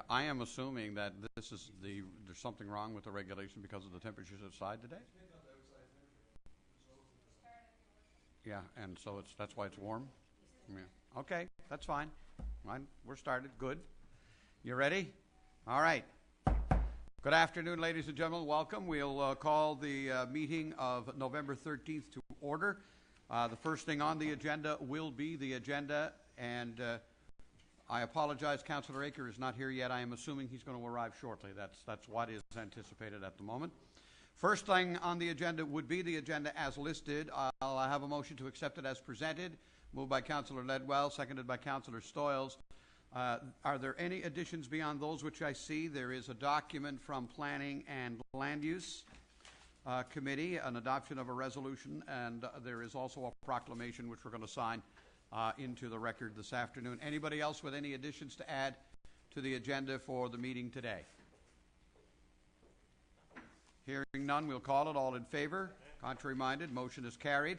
I am assuming that there's something wrong with the regulation because of the temperatures outside today. Yeah, and so that's why it's warm. Yeah. Okay, that's fine. We're started. Good. You ready? All right. Good afternoon, ladies and gentlemen. Welcome. We'll call the meeting of November 13th to order. The first thing on the agenda will be the agenda, and I apologize. Councillor Aker is not here yet. I am assuming he's going to arrive shortly. That's what is anticipated at the moment. First thing on the agenda would be the agenda as listed. I'll have a motion to accept it as presented. Moved by Councillor Ledwell, seconded by Councillor Stoyles. Are there any additions beyond those which I see? There is a document from Planning and Land Use Committee, an adoption of a resolution, and there is also a proclamation which we're going to sign into the record this afternoon. Anybody else with any additions to add to the agenda for the meeting today? Hearing none, we'll call it. All in favor? Contrary minded? Motion is carried.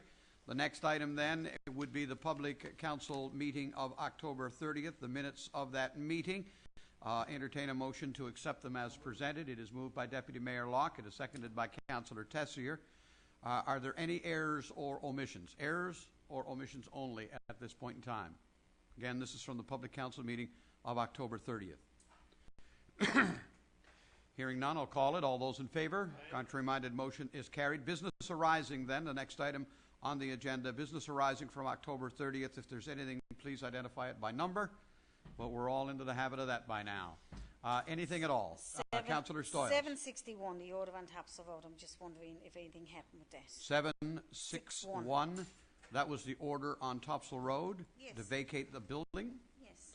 The next item then would be the Public Council meeting of October 30th, the minutes of that meeting. Entertain a motion to accept them as presented. It is moved by Deputy Mayor Locke. It is seconded by Councillor Tessier. Are there any errors or omissions? Errors or omissions only at this point in time? Again, this is from the Public Council meeting of October 30th. Hearing none, I'll call it. All those in favor? Contrary-minded, motion is carried. Business arising then, the next item on the agenda. Business arising from October 30th. If there's anything, please identify it by number. But we're all into the habit of that by now. Anything at all? Councillor Stoyles. 761, the order on Topsail Road. I'm just wondering if anything happened with that. 761. That was the order on Topsail Road, yes, to vacate the building. Yes.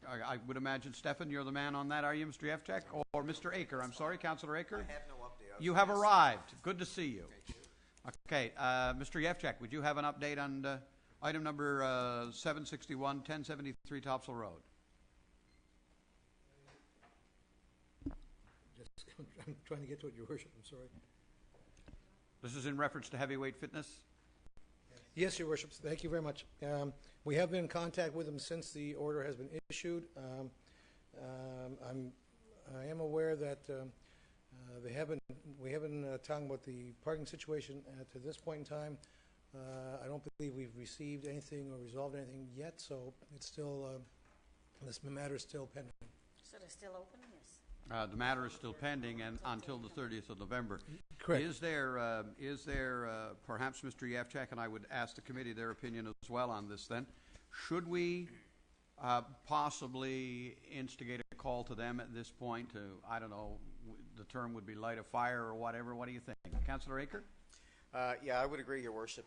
I would imagine, Stefan, you're the man on that, are you, Mr. Yevchek? Or Mr. Aker? I'm sorry, Councillor Aker? I have no update. You have arrived. Good to see you. Okay, Mr. Yevchek, would you have an update on item number 761, 1073 Topsail Road? I'm trying to get to it, Your Worship. I'm sorry. This is in reference to Heavyweight Fitness? Yes, Your Worship. Thank you very much. We have been in contact with them since the order has been issued. I am aware that we haven't talking about the parking situation to this point in time. I don't believe we've received anything or resolved anything yet, so it's still this matter is still pending. So they're still open? Yes. The matter is still pending and until the 30th of November. Correct. Is there perhaps, Mr. Yevchek, and I would ask the committee their opinion as well on this then, should we possibly instigate a call to them at this point to, I don't know, the term would be light a fire or whatever? What do you think? Councillor Aker? Yeah, I would agree, Your Worship.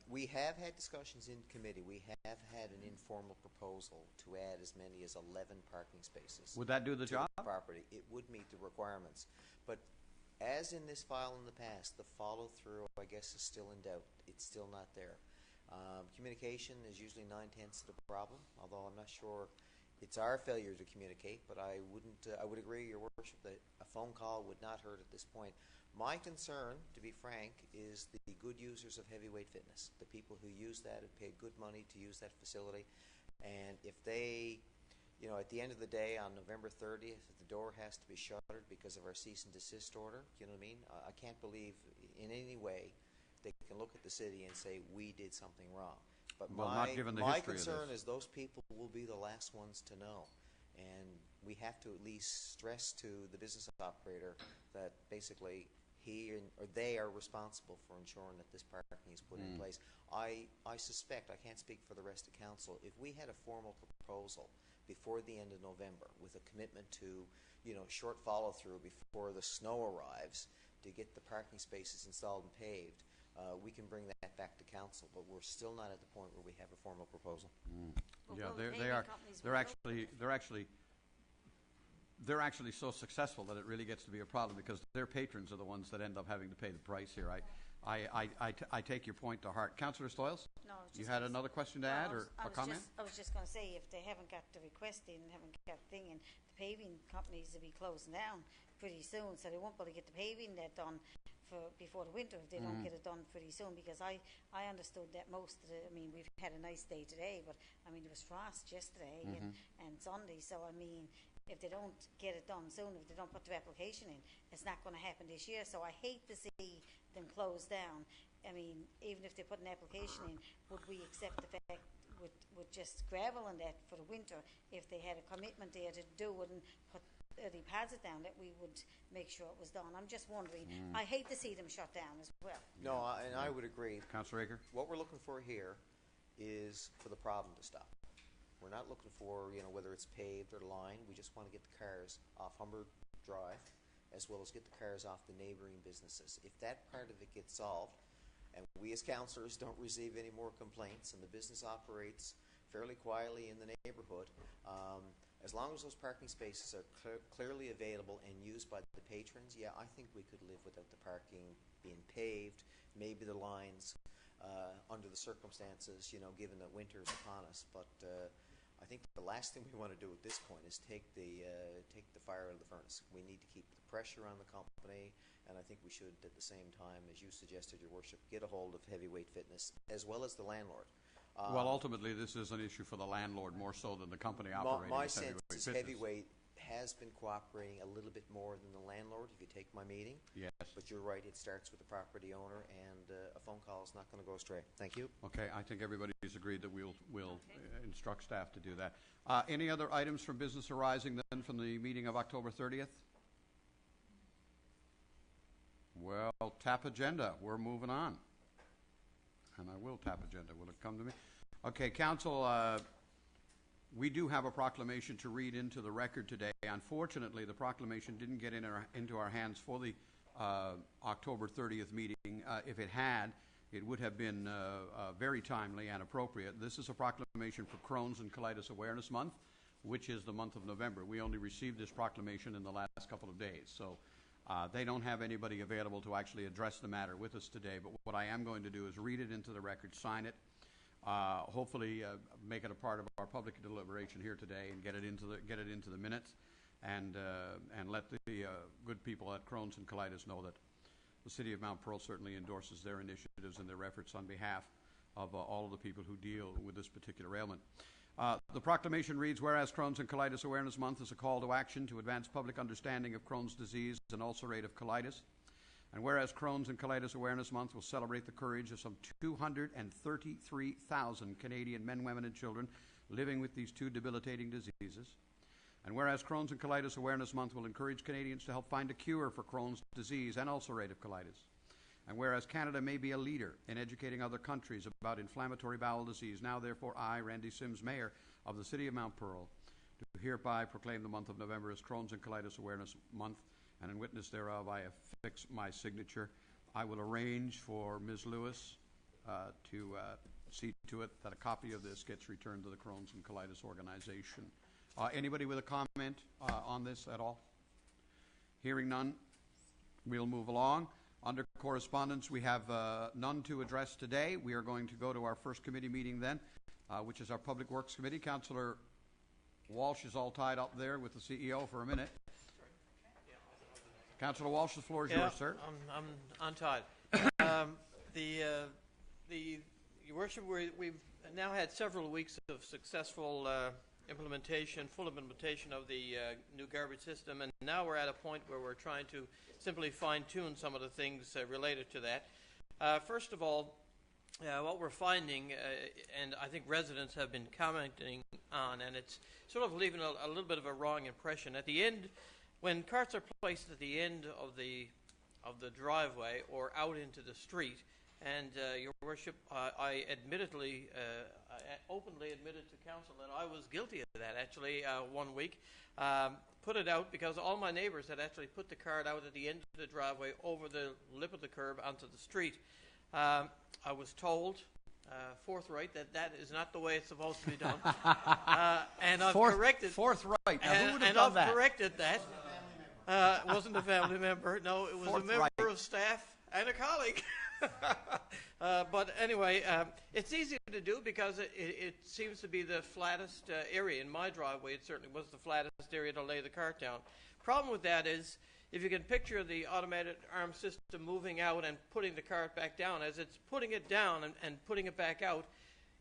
We have had discussions in committee. We have had an informal proposal to add as many as 11 parking spaces. Would that do the job? The property. It would meet the requirements. But as in this file in the past, the follow-through, I guess, is still in doubt. It's still not there. Communication is usually 9/10 of the problem, although I'm not sure it's our failure to communicate, but I would agree, Your Worship, that a phone call would not hurt at this point. My concern, to be frank, is the good users of Heavyweight Fitness, the people who use that have paid good money to use that facility, and if they, at the end of the day on November 30th, if the door has to be shuttered because of our cease and desist order, you know what I mean? I can't believe in any way they can look at the city and say we did something wrong. But well, my concern is those people will be the last ones to know, and we have to at least stress to the business operator that basically he or they are responsible for ensuring that this parking is put in place. I suspect, I can't speak for the rest of council, if we had a formal proposal before the end of November with a commitment to, short follow-through before the snow arrives to get the parking spaces installed and paved, we can bring that back to council, but we're still not at the point where we have a formal proposal. Yeah, they're actually so successful that it really gets to be a problem because their patrons are the ones that end up having to pay the price here. I take your point to heart. Councillor Stoyles? No, you had another question to add or a comment? I was just going to say, if they haven't got the request in and haven't got the thing in, the paving companies will be closing down pretty soon, so they won't be able to get the paving there done before the winter if they don't get it done pretty soon, because I understood that most of we've had a nice day today, but there was frost yesterday and Sunday, so if they don't get it done soon, if they don't put their application in, it's not going to happen this year. So I hate to see them close down. I mean, even if they put an application in, would we accept the fact with just gravel and that for the winter, if they had a commitment there to do it and put a deposit down, that we would make sure it was done? I'm just wondering. I hate to see them shut down as well. No, I would agree. Councillor Aker? What we're looking for here is for the problem to stop. We're not looking for, whether it's paved or lined. We just want to get the cars off Humber Drive, as well as get the cars off the neighboring businesses. If that part of it gets solved, and we as councillors don't receive any more complaints, and the business operates fairly quietly in the neighborhood, as long as those parking spaces are clearly available and used by the patrons, yeah, I think we could live without the parking being paved, maybe the lines under the circumstances, given that winter is upon us. But I think the last thing we want to do at this point is take the fire out of the furnace. We need to keep the pressure on the company, and I think we should, at the same time, as you suggested, Your Worship, get a hold of Heavyweight Fitness as well as the landlord. Well, ultimately, this is an issue for the landlord more so than the company operating. My as sense is Fitness. Heavyweight has been cooperating a little bit more than the landlord, if you take my meeting. Yes. But you're right, it starts with the property owner, and a phone call is not going to go astray. Thank you. Okay, I think everybody's agreed that we'll instruct staff to do that. Any other items from business arising then from the meeting of October 30th? Well, tap agenda. We're moving on. And I will tap agenda. Will it come to me? Okay, Council, we do have a proclamation to read into the record today. Unfortunately, the proclamation didn't get into our hands for the October 30th meeting. If it had, it would have been very timely and appropriate. This is a proclamation for Crohn's and Colitis Awareness Month, which is the month of November. We only received this proclamation in the last couple of days. So they don't have anybody available to actually address the matter with us today. But what I am going to do is read it into the record, sign it, hopefully make it a part of our public deliberation here today, and get it into the minutes, and let the good people at Crohn's and Colitis know that the City of Mount Pearl certainly endorses their initiatives and their efforts on behalf of all of the people who deal with this particular ailment. The proclamation reads, whereas Crohn's and Colitis Awareness Month is a call to action to advance public understanding of Crohn's disease and ulcerative colitis, and whereas Crohn's and Colitis Awareness Month will celebrate the courage of some 233,000 Canadian men, women, and children living with these two debilitating diseases, and whereas Crohn's and Colitis Awareness Month will encourage Canadians to help find a cure for Crohn's disease and ulcerative colitis, and whereas Canada may be a leader in educating other countries about inflammatory bowel disease, now therefore I, Randy Sims, Mayor of the City of Mount Pearl, do hereby proclaim the month of November as Crohn's and Colitis Awareness Month, and in witness thereof I affix my signature. I will arrange for Ms. Lewis to see to it that a copy of this gets returned to the Crohn's and Colitis organization. Anybody with a comment on this at all? Hearing none, we'll move along. Under correspondence, we have none to address today. We are going to go to our first committee meeting then, which is our Public Works Committee. Councillor Walsh is all tied up there with the CEO for a minute. Councillor Walsh, the floor is yours, sir. I'm untied. Your Worship, we've now had several weeks of successful full implementation of the new garbage system, and now we're at a point where we're trying to simply fine-tune some of the things related to that. First of all, what we're finding, and I think residents have been commenting on, and it's sort of leaving a little bit of a wrong impression. At the end, when carts are placed at the end of the driveway or out into the street, and Your Worship, I openly admitted to council that I was guilty of that actually 1 week. Put it out because all my neighbors had actually put the cart out at the end of the driveway over the lip of the curb onto the street. I was told, forthright, that is not the way it's supposed to be done. And I've corrected. Forthright. Now, who would have and done I've that? corrected that. It wasn't a family member. No, it was a member of staff and a colleague. But anyway, it's easy to do because it seems to be the flattest area in my driveway. It certainly was the flattest area to lay the cart down. Problem with that is, if you can picture the automated arm system moving out and putting the cart back down, as it's putting it down and putting it back out,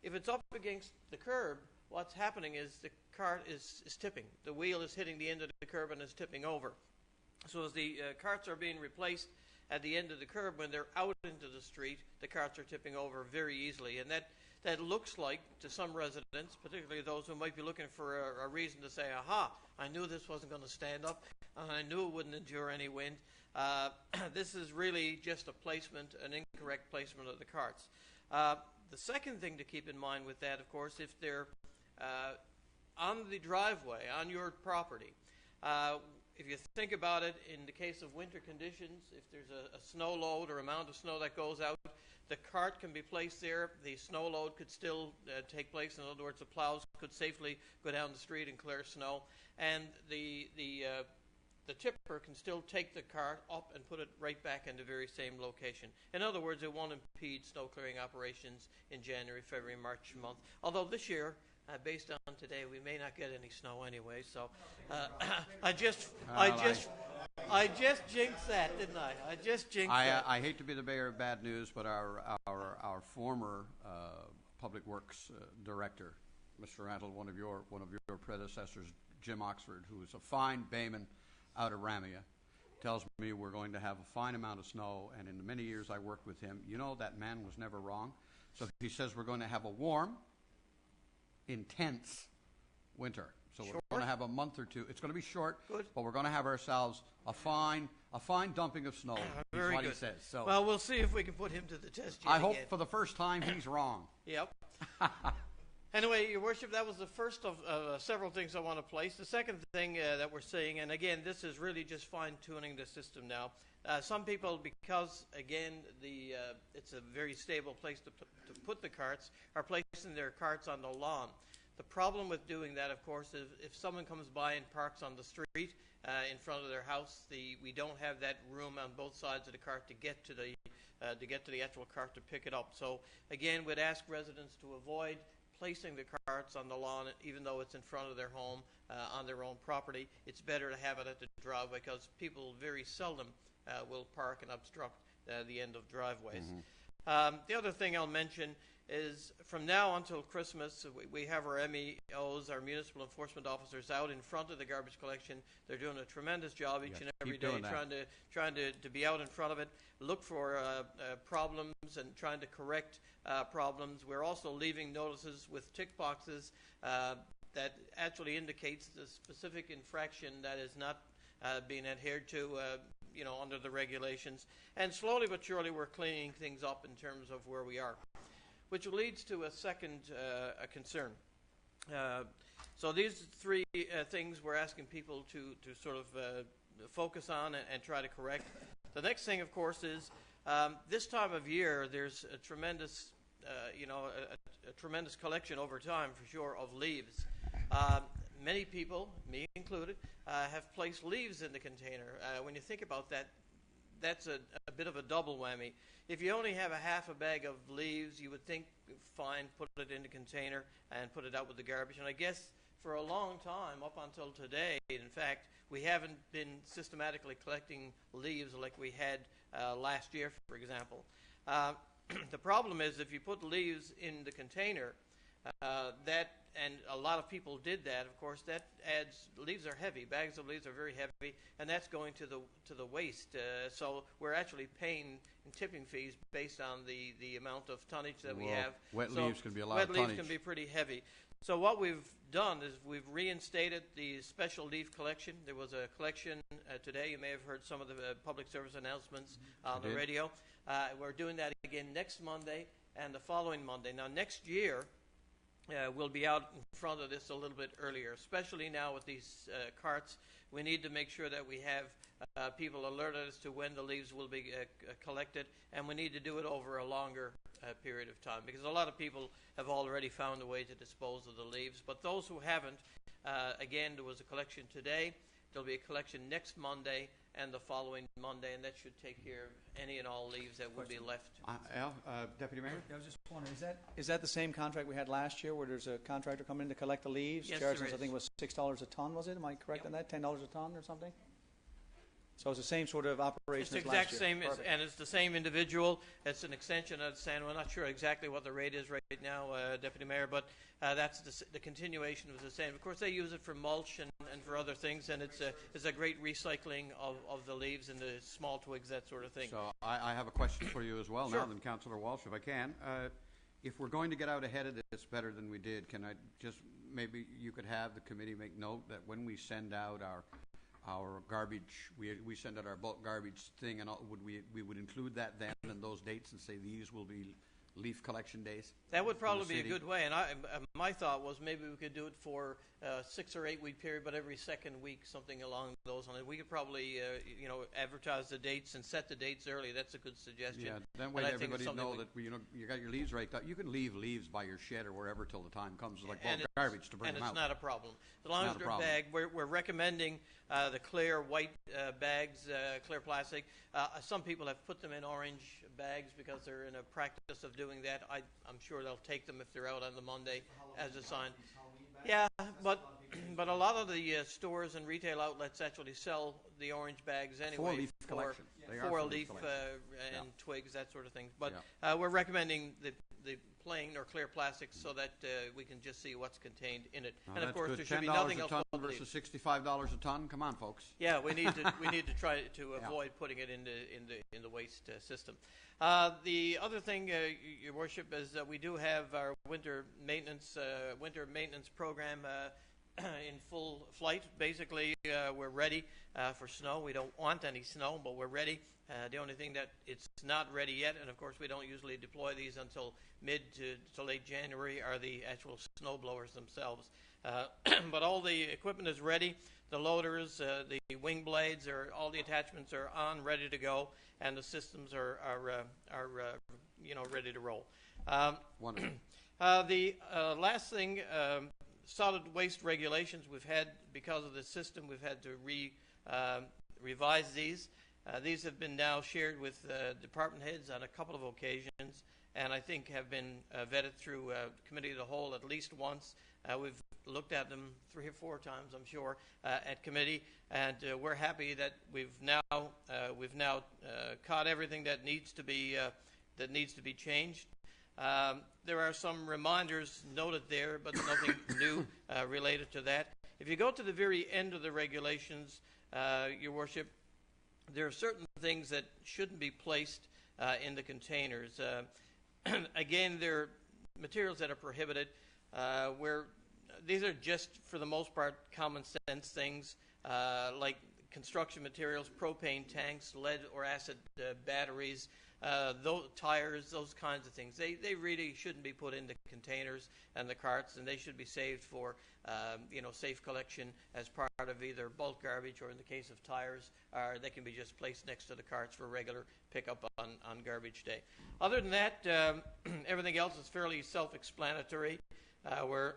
if it's up against the curb, what's happening is the cart is tipping. The wheel is hitting the end of the curb and is tipping over. So as the carts are being replaced at the end of the curb, when they're out into the street, the carts are tipping over very easily. And that looks like, to some residents, particularly those who might be looking for a reason to say, aha, I knew this wasn't going to stand up, and I knew it wouldn't endure any wind. This is really just an incorrect placement of the carts. The second thing to keep in mind with that, of course, if they're on the driveway, on your property, if you think about it, in the case of winter conditions, if there's a snow load or amount of snow that goes out, the cart can be placed there. The snow load could still take place. In other words, the plows could safely go down the street and clear snow. And the tipper can still take the cart up and put it right back in the very same location. In other words, it won't impede snow clearing operations in January, February, March month. Although this year, based on today, we may not get any snow anyway. So I just jinxed that, didn't I? I just jinxed that. I hate to be the bearer of bad news, but our former public works director, Mr. Rantle, one of your predecessors, Jim Oxford, who is a fine bayman out of Ramia, tells me we're going to have a fine amount of snow, and in the many years I worked with him, that man was never wrong. So he says we're going to have a warm, intense winter. So we're going to have a month or two. It's going to be short, but we're going to have ourselves a fine dumping of snow. Is what he says. So well, we'll see if we can put him to the test. I hope for the first time he's wrong. Yep. Anyway, Your Worship, that was the first of several things I want to place. The second thing that we're seeing, and again, this is really just fine-tuning the system now. Some people, because, again, it's a very stable place to put the carts, are placing their carts on the lawn. The problem with doing that, of course, is if someone comes by and parks on the street in front of their house, we don't have that room on both sides of the cart to get to the actual cart to pick it up. So, again, we'd ask residents to avoid placing the carts on the lawn, even though it's in front of their home, on their own property. It's better to have it at the driveway because people very seldom will park and obstruct the end of driveways. Mm-hmm. The other thing I'll mention is from now until Christmas, we have our MEOs, our municipal enforcement officers, out in front of the garbage collection. They're doing a tremendous job each and every day, trying to be out in front of it, look for problems and trying to correct problems. We're also leaving notices with tick boxes that actually indicates the specific infraction that is not being adhered to, under the regulations. And slowly but surely, we're cleaning things up in terms of where we are, which leads to a second concern. So these three things we're asking people to sort of focus on and try to correct. The next thing, of course, is this time of year, there's a tremendous, a tremendous collection over time, for sure, of leaves. Many people, me included, have placed leaves in the container. When you think about that, that's a bit of a double whammy. If you only have a half a bag of leaves, you would think, fine, put it in the container and put it out with the garbage. And I guess for a long time, up until today, in fact, we haven't been systematically collecting leaves like we had last year, for example. The problem is if you put leaves in the container, and a lot of people did that, of course, that adds, leaves are heavy, bags of leaves are very heavy, and that's going to the waste. So we're actually paying in tipping fees based on the amount of tonnage that we have. Wet leaves can be a lot of tonnage. Wet leaves can be pretty heavy. So what we've done is we've reinstated the special leaf collection. There was a collection today. You may have heard some of the public service announcements on the radio. We're doing that again next Monday and the following Monday. Now, next year, we'll be out in front of this a little bit earlier, especially now with these carts. We need to make sure that we have people alerted as to when the leaves will be collected, and we need to do it over a longer period of time, because a lot of people have already found a way to dispose of the leaves. But those who haven't, again, there was a collection today. There'll be a collection next Monday and the following Monday, and that should take care of any and all leaves that would be left. Al, Deputy Mayor? I was just wondering, is that the same contract we had last year, where there's a contractor come in to collect the leaves? Yes, charging there us, I think it was $6 a ton, was it? Am I correct on that? $10 a ton or something? So it's the same sort of It's operation the as last exact year? same, Perfect. and it's the same individual. It's an extension of San. We're not sure exactly what the rate is right now, Deputy Mayor, but that's the continuation of the same. Of course, they use it for mulch and for other things, and it's a great recycling of the leaves and the small twigs, that sort of thing. So I have a question for you as well now, Sure. then, Councillor Walsh, if I can. If we're going to get out ahead of this better than we did, can I just, maybe you could have the committee make note that when we send out our garbage, we send out our bulk garbage thing, and we would include that then and those dates and say these will be leaf collection days? That would in the probably be a city? good way, and my thought was maybe we could do it for a 6 or 8 week period, but every second week, something along those lines. We could probably, advertise the dates and set the dates early. That's a good suggestion. Yeah, that And way I think it's everybody something know we- that you got your leaves raked up. You can leave leaves by your shed or wherever till the time comes, like bulk And it's- garbage to bring and them it's out. not a problem. As long Not as a they're problem. bagged, we're recommending the clear white bags, clear plastic. Some people have put them in orange bags because they're in a practice of doing that. I'm sure they'll take them if they're out on the Monday as a sign. Yeah, but a lot of the stores and retail outlets actually sell the orange bags anyway. For-leaf collection. They are For for-leaf leaf collection. and Yeah. twigs, that sort of thing. But we're recommending the plain or clear plastic so that we can just see what's contained in it. Now, And of that's course, good. there should be $10 nothing a else ton but the versus leaf. $65 a ton. Come on, folks. Yeah, we need to try to Yeah. avoid putting it in the waste system. The other thing, Your Worship, is that we do have our winter maintenance program in full flight. Basically, we're ready for snow. We don't want any snow, but we're ready. The only thing that it's not ready yet, and of course we don't usually deploy these until mid to late January, are the actual snow blowers themselves. But all the equipment is ready. The loaders, the wing blades, all the attachments are on, ready to go, and the systems are ready to roll. Wonderful. The last thing, solid waste regulations we've had, because of the system, we've had to revise these. These have been now shared with department heads on a couple of occasions, and I think have been vetted through committee of the whole at least once. We've looked at them 3 or 4 times, I'm sure, at committee, and we're happy that we've now caught everything that needs to be changed. There are some reminders noted there, but nothing new related to that. If you go to the very end of the regulations, Your Worship, there are certain things that shouldn't be placed in the containers. Again, there are materials that are prohibited, where these are just, for the most part, common sense things, like construction materials, propane tanks, lead or acid batteries, those tires, those kinds of things. They really shouldn't be put into containers and the carts, and they should be saved for safe collection as part of either bulk garbage, or in the case of tires, they can be just placed next to the carts for regular pickup on garbage day. Other than that, everything else is fairly self-explanatory. We're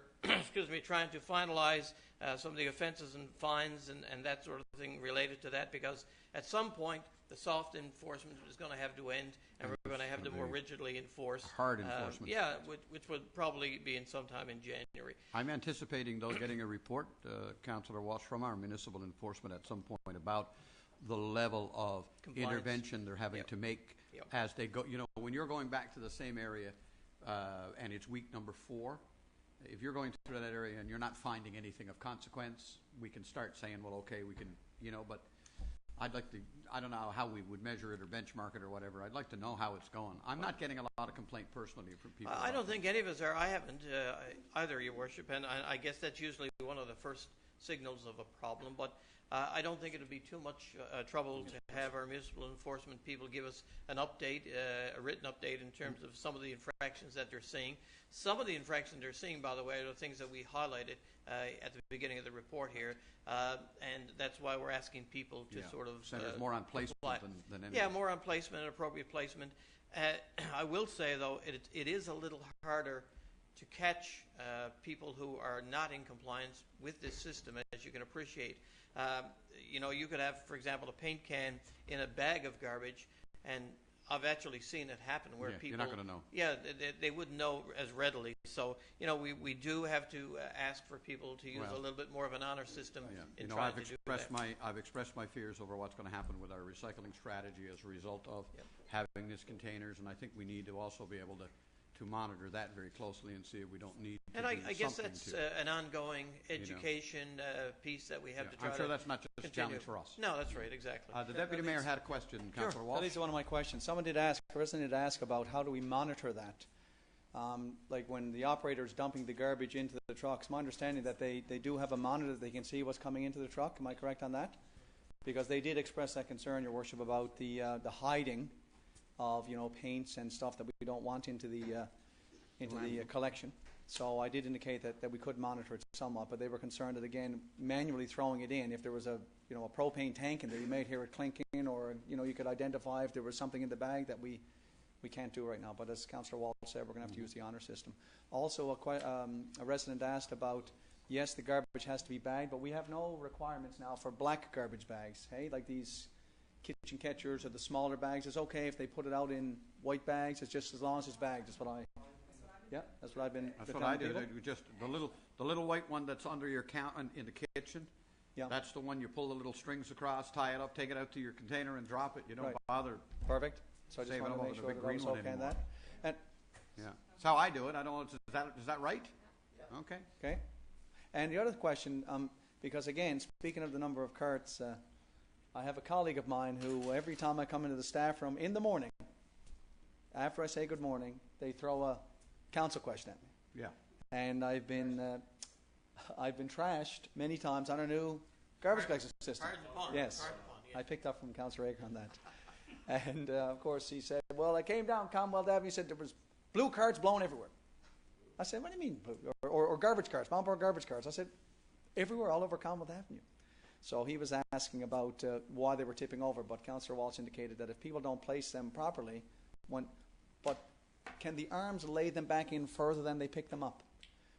trying to finalize some of the offenses and fines and that sort of thing related to that, because at some point the soft enforcement is going to have to end, and we're going to have to more rigidly enforce. Hard enforcement. Which would probably be in sometime in January. I'm anticipating, though, getting a report, Councillor Walsh, from our municipal enforcement at some point about the level of Compliance. intervention they're having Yep. to make Yep. as they go. When you're going back to the same area and it's week number 4, if you're going through that area and you're not finding anything of consequence, we can start saying, well, okay, we can, but I'd like to, I don't know how we would measure it or benchmark it or whatever. I'd like to know how it's going. I'm not getting a lot of complaint personally from people. I don't think any of us are. I haven't either, Your Worship, and I guess that's usually one of the first signals of a problem. But I don't think it would be too much trouble to have our municipal enforcement people give us an update, a written update in terms of some of the infractions that they're seeing. Some of the infractions they're seeing, by the way, are the things that we highlighted at the beginning of the report here, and that's why we're asking people to sort of centers more on placement apply. than anything. Yeah, more on placement and appropriate placement. I will say, though, it is a little harder to catch people who are not in compliance with this system, as you can appreciate. You could have, for example, a paint can in a bag of garbage, and I've actually seen it happen where Yeah, people. you're not gonna know. Yeah, they wouldn't know as readily. So we do have to ask for people to use Well, a little bit more of an honor system Yeah, in trying to do that. I've expressed my fears over what's going to happen with our recycling strategy as a result of having these containers, and I think we need to also be able to monitor that very closely and see if we don't need to And I do guess something that's to. an ongoing education piece that we have Yeah, to try I'm sure to that's not just a continue. challenge for us. No, that's right, exactly. The Deputy Mayor had a question, Councillor Walsh. That leads to one of my questions. Someone did ask, a resident did ask about how do we monitor that? Like when the operator is dumping the garbage into the trucks, my understanding that they do have a monitor that they can see what's coming into the truck. Am I correct on that? Because they did express that concern, Your Worship, about the hiding of paints and stuff that we don't want into the collection. So I did indicate that we could monitor it somewhat, but they were concerned that, again, manually throwing it in, if there was a propane tank in there, you might hear it clinking, or you could identify if there was something in the bag that we can't do right now. But as Councillor Walsh said, we're going to have to use the honour system. Also, a resident asked about, yes, the garbage has to be bagged, but we have no requirements now for black garbage bags. Hey, like these kitchen catchers or the smaller bags. It's okay if they put it out in white bags. It's just as long as it's bagged. That's what I've been. That's what I do. Just the little white one that's under your counter in the kitchen. Yeah. That's the one you pull the little strings across, tie it up, take it out to your container, and drop it. You don't Right. bother. Perfect. So I just Saving want them to over make the sure big that green was one okay on anymore. that. And Yeah, that's how I do it. I don't know. Is that right? Okay. okay. And the other question, because again, speaking of the number of carts, I have a colleague of mine who every time I come into the staff room in the morning, after I say good morning, they throw a council question at me. Yeah. And I've been trashed many times on our new garbage collection system. Pardon the pun. Yes, Pardon the pun, yes. I picked up from Councillor Aker on that. And of course he said, well, I came down Commonwealth Avenue, he said there was blue carts blowing everywhere. I said, what do you mean blue? Or garbage carts, Mountborough garbage carts. I said, everywhere, all over Commonwealth Avenue. So he was asking about why they were tipping over, but Councillor Walsh indicated that if people don't place them properly, but can the arms lay them back in further than they pick them up?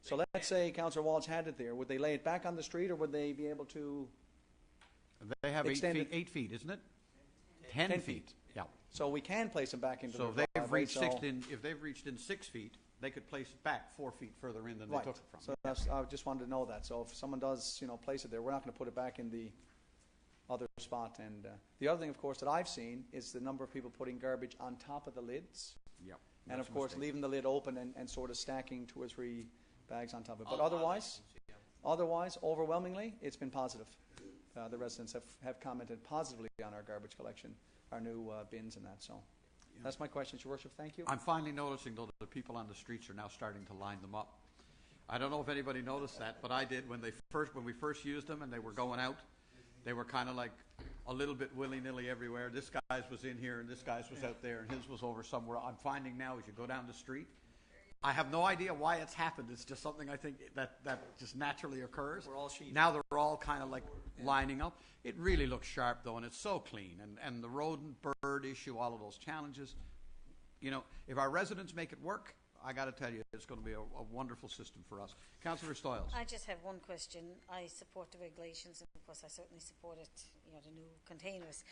So let's say Councillor Walsh had it there. Would they lay it back on the street, or would they be able to? They have 8 Extend feet. it. 8 feet, isn't it? 10 10 feet. Yeah. So we can place them back into So the if they've driveway, reached so- if they've reached in 6 feet, they could place it back 4 feet further in than they Right. took it from. So I just wanted to know that. So if someone does, place it there, we're not going to put it back in the other spot. And the other thing, of course, that I've seen is the number of people putting garbage on top of the lids, Yep. and That's of a course mistake. leaving the lid open and sort of stacking 2 or 3 bags on top of it. But All otherwise, I can see, yeah. overwhelmingly, it's been positive. The residents have commented positively on our garbage collection, our new bins and that. So that's my questions, Your Worship. Thank you. I'm finally noticing, though, that the people on the streets are now starting to line them up. I don't know if anybody noticed that, but I did when we first used them and they were going out. They were kind of like a little bit willy-nilly everywhere. This guy's was in here and this guy's was out there and his was over somewhere. I'm finding now as you go down the street, I have no idea why it's happened. It's just something I think that just naturally occurs. We're all sheep. Now they're all kind of like lining up. It really looks sharp, though, and it's so clean. And the rodent, bird issue, all of those challenges. If our residents make it work, I got to tell you, it's going to be a wonderful system for us. Councillor Stoyles. I just have one question. I support the regulations, and of course I certainly supported the new containers.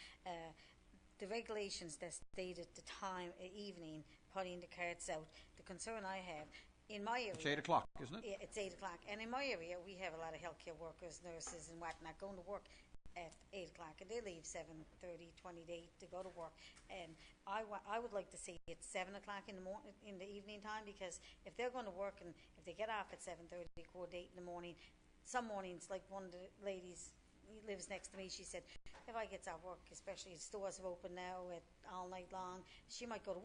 The regulations that stated the time, evening, putting the carts out. The concern I have, in my area... It's 8 o'clock, isn't it? Yeah, it's 8 o'clock. And in my area, we have a lot of healthcare workers, nurses and whatnot going to work at 8 o'clock. And they leave 7:30, 20 to 8 to go to work. And I would like to see it 7 o'clock in the evening time, because if they're going to work and if they get off at 7:30, quarter to 8 in the morning, some mornings, like one of the ladies lives next to me, she said, if I gets out work, especially if stores are open now all night long, she might go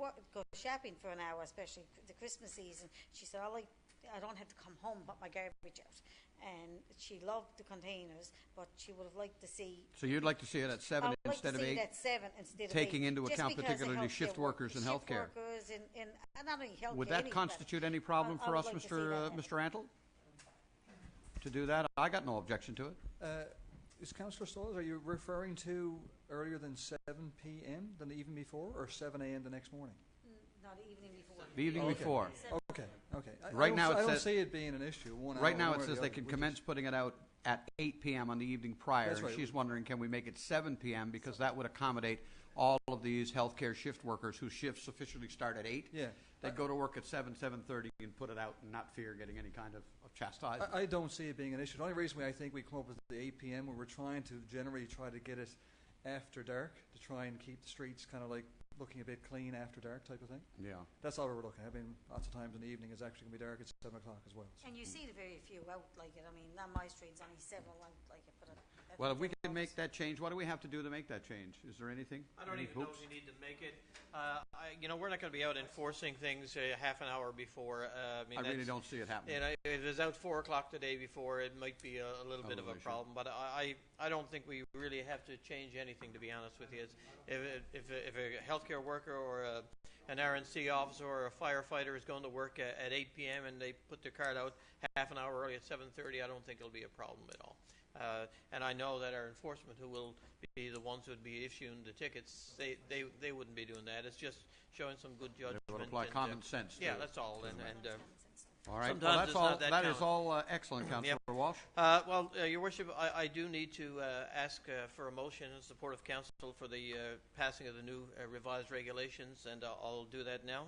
shopping for an hour, especially the Christmas season. She said, I don't have to come home and put my garbage out. And she loved the containers, but she would have liked to see... So you'd like to see it at 7 instead of 8? At 7 instead of 8. Taking into Just account because of particularly healthcare shift workers in healthcare. Shift workers and not only healthcare. Would that anybody. constitute any problem I for would us, like to see that happen. Mr. Antle? To do that? I got no objection to it. Is Councillor Stoyles, are you referring to earlier than 7 p.m. than the evening before, or 7 a.m. the next morning? No, the evening before. The evening Okay. before. Okay. Right now it I don't says- see it being an issue. 1 hour Right now one it way or says the they other. can We commence just- putting it out at 8 p.m. on the evening prior. That's And right. she's wondering, can we make it 7 p.m. because that would accommodate all of these healthcare shift workers whose shifts officially start at 8. Yeah. They go to work at 7:30, and put it out and not fear getting any kind of chastisement. I don't see it being an issue. The only reason why I think we come up with the 8 p.m. where we're trying to generally try to get it after dark to try and keep the streets kind of like looking a bit clean after dark type of thing. Yeah. That's all we're looking at. I mean, lots of times in the evening it's actually going to be dark at 7 o'clock as well. So. And you see the very few out like it. I mean, on my street's only several out like it, but I Well, if think we can make that change, what do we have to do to make that change? Is there anything? I don't Any even know hoops? if you need to make it. We're not going to be out enforcing things half an hour before. I really that's- don't see it happening. And if it was out 4 o'clock the day before, it might be a little bit of a issue. problem. But I don't think we really have to change anything, to be honest with you. If a healthcare worker or an RNC officer or a firefighter is going to work at 8 p.m. and they put their card out half an hour early at 7:30, I don't think it'll be a problem at all. And I know that our enforcement, who will be the ones who would be issuing the tickets, they wouldn't be doing that. It's just showing some good judgment. It would apply and, common sense. Yeah, to it. that's all. And All right. sometimes Well, that's it's all. not that That is common. all excellent, Councillor Walsh. Your worship, I do need to ask for a motion in support of council for the passing of the new revised regulations, and I'll do that now.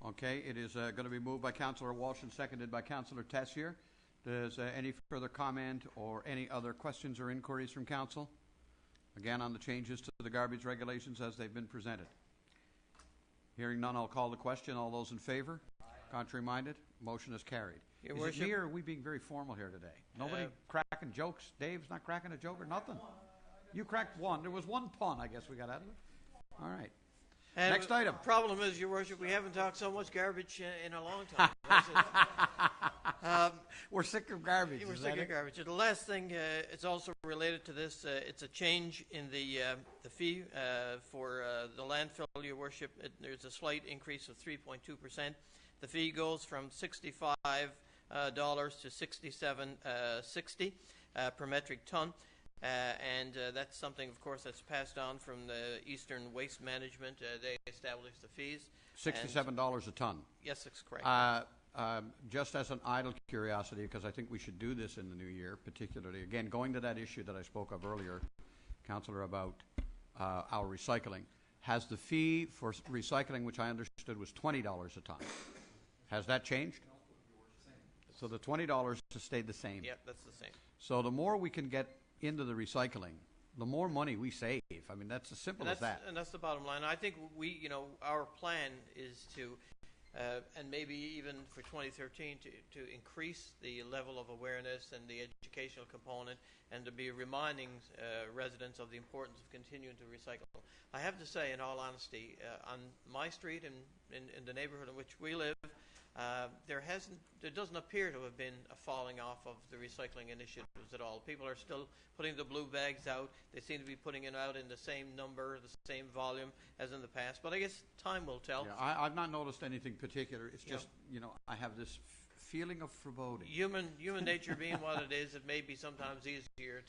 Okay. It is going to be moved by Councillor Walsh and seconded by Councillor Tessier. Does any further comment or any other questions or inquiries from council? Again, on the changes to the garbage regulations as they've been presented. Hearing none, I'll call the question. All those in favor? Contrary minded? Motion is carried. Your Is worship- it me or are we being very formal here today? Nobody cracking jokes? Dave's not cracking a joke or nothing? You cracked one. There was one pun, I guess we got out of it. All right. And Next item. Problem is, your worship, we haven't talked so much garbage in a long time. We're sick of garbage. We're is sick that of it? garbage. The last thing, it's also related to this. It's a change in the fee for the landfill, your worship. There's a slight increase of 3.2%. The fee goes from $65 to $67.60 per metric ton. And that's something, of course, that's passed on from the Eastern Waste Management. They established the fees. $67 a ton. Yes, that's correct. Just as an idle curiosity, because I think we should do this in the new year, particularly, again, going to that issue that I spoke of earlier, Councillor, about our recycling, has the fee for recycling, which I understood was $20 a ton, has that changed? So the $20 has stayed the same. Yeah, that's the same. So the more we can get into the recycling, the more money we save. I mean, that's as simple as that. And that's the bottom line. I think our plan is to, and maybe even for 2013, to increase the level of awareness and the educational component, and to be reminding residents of the importance of continuing to recycle. I have to say, in all honesty, on my street and in the neighborhood in which we live, there doesn't appear to have been a falling off of the recycling initiatives at all. People are still putting the blue bags out. They seem to be putting it out in the same number, the same volume as in the past. But I guess time will tell. Yeah, I've not noticed anything particular. It's just, I have this feeling of foreboding. Human nature being what it is, it may be sometimes easier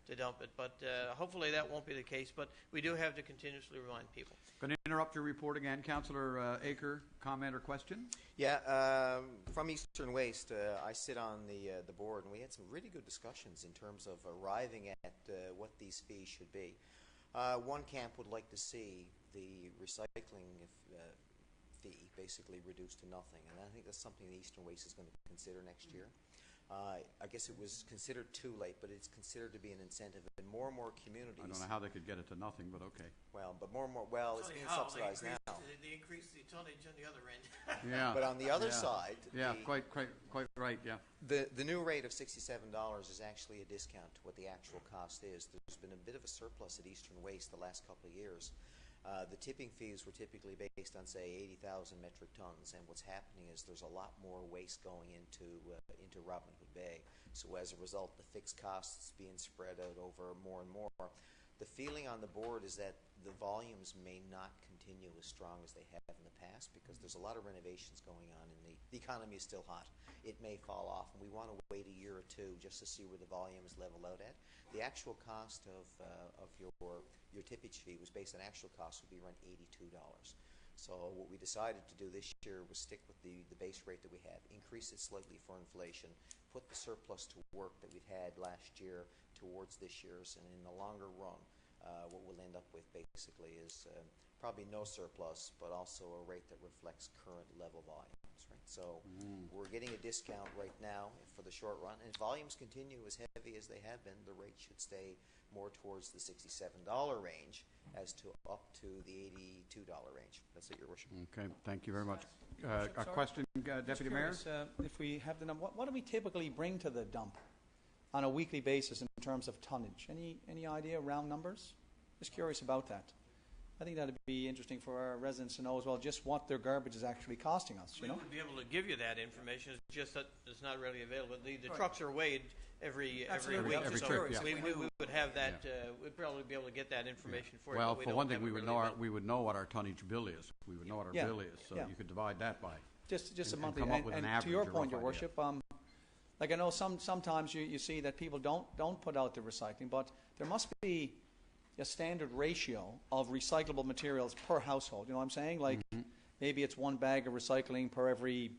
to dump it. But hopefully that won't be the case. But we do have to continuously remind people. Going to interrupt your report again. Councillor Aker, comment or question? Yeah, from Eastern Waste, I sit on the board, and we had some really good discussions in terms of arriving at what these fees should be. One camp would like to see the recycling fee basically reduced to nothing, and I think that's something that Eastern Waste is going to consider next year. I guess it was considered too late, but it's considered to be an incentive in more and more communities. I don't know how they could get it to nothing, but okay. Well, but more and more, it's being subsidized now. They increase the tonnage on the other end. Yeah. But on the other Yeah. side, Yeah, quite right, yeah. the new rate of $67 is actually a discount to what the actual cost is. There's been a bit of a surplus at Eastern Waste the last couple of years. The tipping fees were typically based on, say, 80,000 metric tons, and what's happening is there's a lot more waste going into Robin Hood Bay. So as a result, the fixed costs being spread out over more and more. The feeling on the board is that the volumes may not continue as strong as they have in the past because there's a lot of renovations going on, and the economy is still hot. It may fall off, and we want to wait a year or two just to see where the volumes level out at. The actual cost of your tippage fee was based on actual cost would be around $82. So what we decided to do this year was stick with the base rate that we have, increase it slightly for inflation, put the surplus to work that we've had last year towards this year's, and in the longer run, what we'll end up with basically is probably no surplus, but also a rate that reflects current level volumes. Right? So we're getting a discount right now for the short run, and if volumes continue as heavy as they have been, the rate should stay more towards the $67 range as to up to the $82 range. That's it, Your Worship. Okay, thank you very much. A sorry. question, Deputy Mayor? If we have the number, what do we typically bring to the dump on a weekly basis in terms of tonnage? Any idea, round numbers? Just curious about that. I think that'd be interesting for our residents to know as well, just what their garbage is actually costing us. We You know, would be able to give you that information. It's just that it's not readily available. The Right. trucks are weighed every Absolutely. week. Every so trip, yeah. we would have that. We'd probably be able to get that information for you. Well, but we for don't one have thing, we it would readily know we would know what our tonnage bill is. We would know what our Yeah, bill is, so yeah. you could divide that by. just a and monthly. come up with an to average your or point, rough Your idea. Worship, like I know sometimes you see that people don't put out the recycling, but there must be a standard ratio of recyclable materials per household. You know what I'm saying? Like maybe it's 1 bag of recycling per every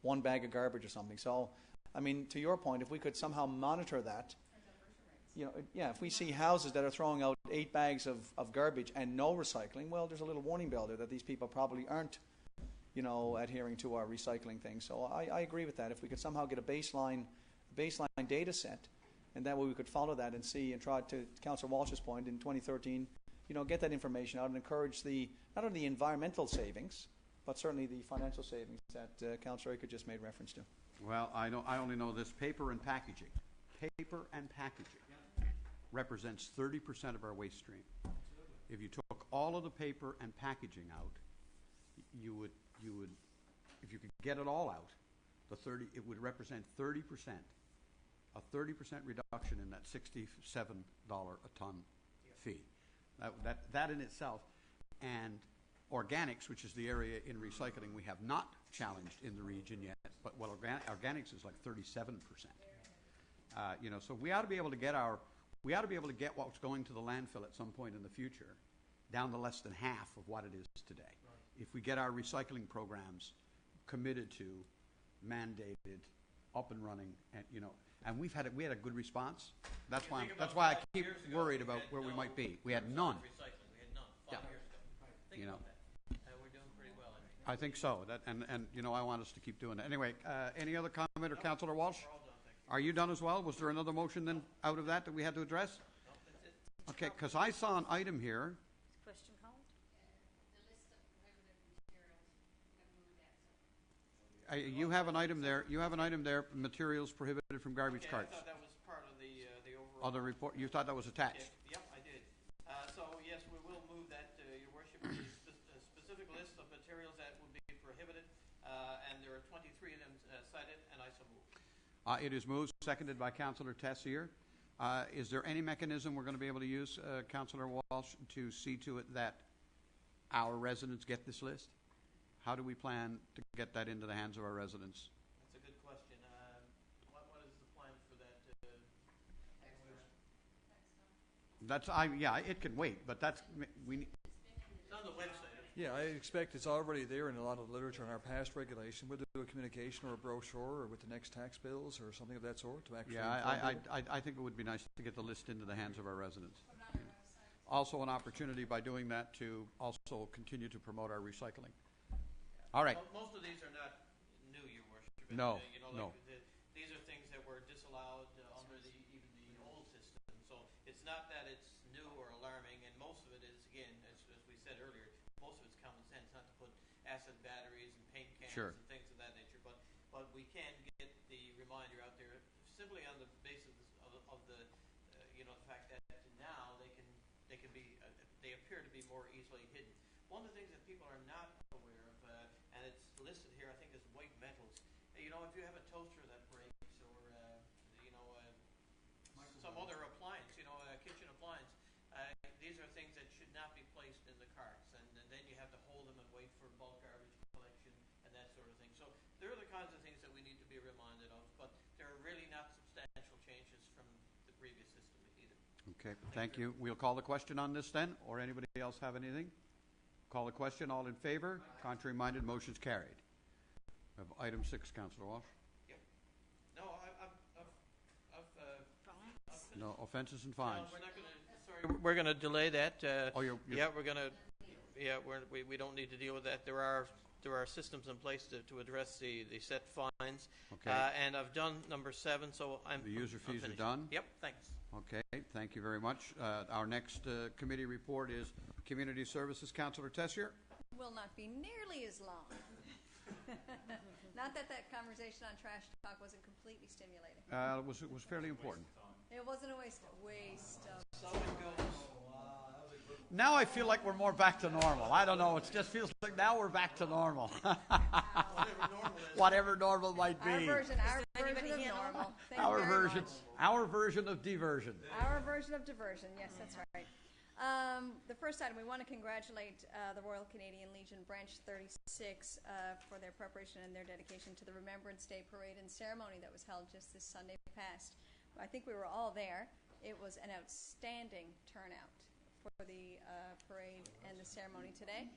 1 bag of garbage or something. So, I mean, to your point, if we could somehow monitor that, you know, yeah, if we see houses that are throwing out 8 bags of garbage and no recycling, well, there's a little warning bell there that these people probably aren't, you know, adhering to our recycling thing. So I agree with that. If we could somehow get a baseline data set, and that way we could follow that and see and try to Councillor Walsh's point in 2013, you know, get that information out and encourage not only the environmental savings, but certainly the financial savings that Councillor Aker just made reference to. Well, I only know this: paper and packaging. Paper and packaging represents 30% of our waste stream. If you took all of the paper and packaging out, you would, if you could get it all out, it would represent 30%. A 30% reduction in that $67 a ton fee. That in itself, and organics, which is the area in recycling we have not challenged in the region yet, but organics is like 37%. You know, so we ought to be able to get what's going to the landfill at some point in the future down to less than half of what it is today. Right. If we get our recycling programs committed to, mandated, up and running, and you know. And we had a good response. That's why I keep worried about where we might be. We had none. Recycling. We had none 5 years ago. Think You know. about that. We're doing pretty well. I think so. And you know, I want us to keep doing that. Anyway, any other comment, or Councillor Walsh? We're all done, thank you. Are you done as well? Was there another motion then out of that we had to address? No, that's it. Okay, because I saw an item here. Question called? You have an item there. You have an item there. Materials prohibited from garbage Okay, carts. I thought that was part of the overall. Other report. You thought that was attached. Yep, I did. So yes, we will move that, Your Worship, to a specific list of materials that will be prohibited, and there are 23 of them cited, and I so move. It is moved, seconded by Councillor Tessier. Is there any mechanism we're going to be able to use, Councillor Walsh, to see to it that our residents get this list? How do we plan to get that into the hands of our residents? That's a good question. What is the plan for that? It can wait, but we. It's on the website. Yeah, I expect it's already there in a lot of the literature in our past regulation. We'll do a communication or a brochure or with the next tax bills or something of that sort to actually. Yeah, I think it would be nice to get the list into the hands of our residents. Also, an opportunity by doing that to also continue to promote our recycling. All right. Most of these are not new, Your Worship. No, You know, no. These are things that were disallowed under even the old system. So it's not that it's new or alarming, and most of it is, again, as we said earlier, most of it's common sense, not to put acid batteries and paint cans Sure. and things of that nature. But we can get the reminder out there simply on the basis of the you know, the fact that now they can be they appear to be more easily hidden. One of the things that people are not aware of, and it's listed here, I think, is white metals. You know, if you have a toaster that breaks, or you know, some other appliance, you know, a kitchen appliance, these are things that should not be placed in the carts, and then you have to hold them and wait for bulk garbage collection and that sort of thing. So there are the kinds of things that we need to be reminded of, but they're really not substantial changes from the previous system either. Okay, thank you. We'll call the question on this then, or anybody else have anything? Call the question. All in favor? Contrary minded, motion's carried. We have item 6, Councillor Walsh. No, No, offences and no, fines. we're not going to. Sorry, we're going to delay that. Oh, you're yeah, we're going to. Yeah, we don't need to deal with that. There are systems in place to address the set fines. Okay. And I've done number 7, so I'm. The user I'm fees are finished. done? Yep. Thanks. Okay, thank you very much. Our next committee report is Community Services. Councillor Tessier. Will not be nearly as long. Not that conversation on trash talk wasn't completely stimulating. It was fairly important. It wasn't a waste of. So it goes. Now I feel like we're more back to normal. I don't know. It just feels like now we're back to normal. Whatever normal might be. Our version of normal. Thank you very much. Our version of diversion. Our version of diversion. Yes, that's right. The first item, we want to congratulate the Royal Canadian Legion Branch 36 for their preparation and their dedication to the Remembrance Day Parade and Ceremony that was held just this Sunday past. I think we were all there. It was an outstanding turnout for the parade and the ceremony today.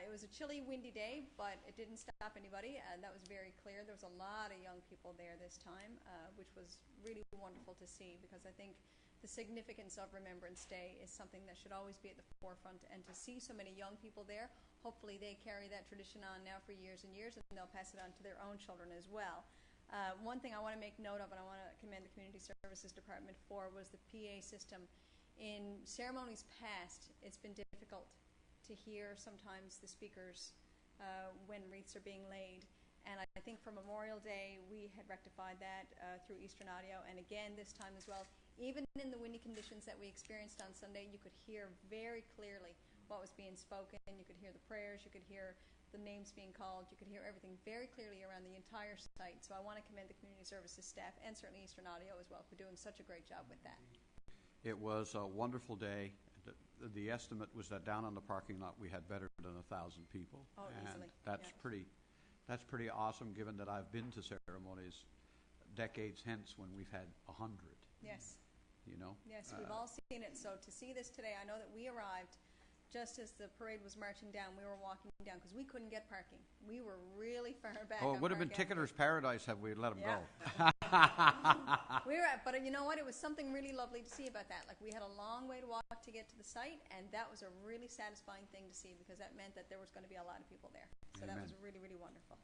It was a chilly, windy day, but it didn't stop anybody, and that was very clear. There was a lot of young people there this time, which was really wonderful to see, because I think the significance of Remembrance Day is something that should always be at the forefront, and to see so many young people there, hopefully they carry that tradition on now for years and years, and they'll pass it on to their own children as well. One thing I want to make note of, and I want to commend the Community Services Department for, was the PA system. In ceremonies past, it's been difficult to hear sometimes the speakers when wreaths are being laid. And I think for Memorial Day, we had rectified that through Eastern Audio, and again this time as well. Even in the windy conditions that we experienced on Sunday, you could hear very clearly what was being spoken. You could hear the prayers, you could hear the names being called, you could hear everything very clearly around the entire site. So I want to commend the Community Services staff and certainly Eastern Audio as well for doing such a great job with that. It was a wonderful day. The estimate was that down on the parking lot we had better than 1,000 people. Oh, and easily. That's pretty awesome, given that I've been to ceremonies decades hence when we've had 100. Yes. You know. Yes, we've all seen it. So to see this today, I know that we arrived just as the parade was marching down. We were walking down because we couldn't get parking. We were really far back. Oh, it would have been Ticketer's Paradise had we let them go. But you know what? It was something really lovely to see about that. Like, we had a long way to walk to get to the site, and that was a really satisfying thing to see, because that meant that there was going to be a lot of people there. So Amen. that was really, really wonderful.